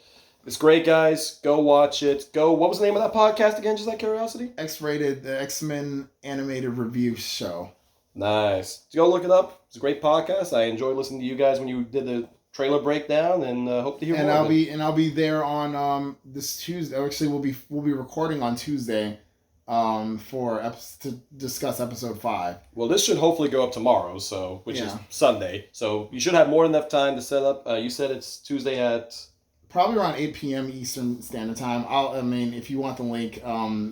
it's great, guys. Go watch it. What was the name of that podcast again, just out of curiosity? X-Rated, the X-Men animated review show. Nice. So go look it up. It's a great podcast. I enjoyed listening to you guys when you did the trailer breakdown, and hope to hear more. I'll be there on this Tuesday. Actually, we'll be recording on Tuesday, to discuss episode 5. Well, this should hopefully go up tomorrow, which is Sunday. So you should have more than enough time to set up. You said it's Tuesday at probably around 8 p.m. Eastern Standard Time. If you want the link,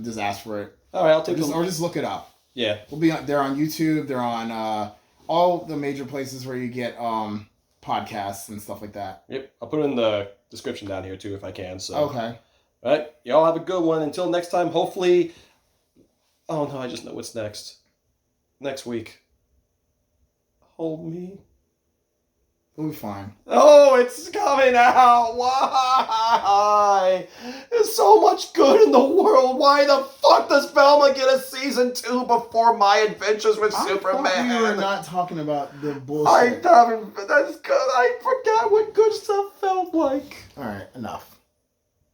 just ask for it. All right, I'll take or just look it up. Yeah, we'll be on. They're on YouTube. They're on all the major places where you get podcasts and stuff like that. Yep, I'll put it in the description down here too if I can. So okay. All right, y'all have a good one. Until next time, hopefully. Oh no, I just know what's next. Next week. Hold me. We'll be fine. Oh, it's coming out. Why? There's so much good in the world. Why the fuck does Velma get a season 2 before My Adventures with Superman? We were not talking about the bullshit. That's good. I forgot what good stuff felt like. All right, enough.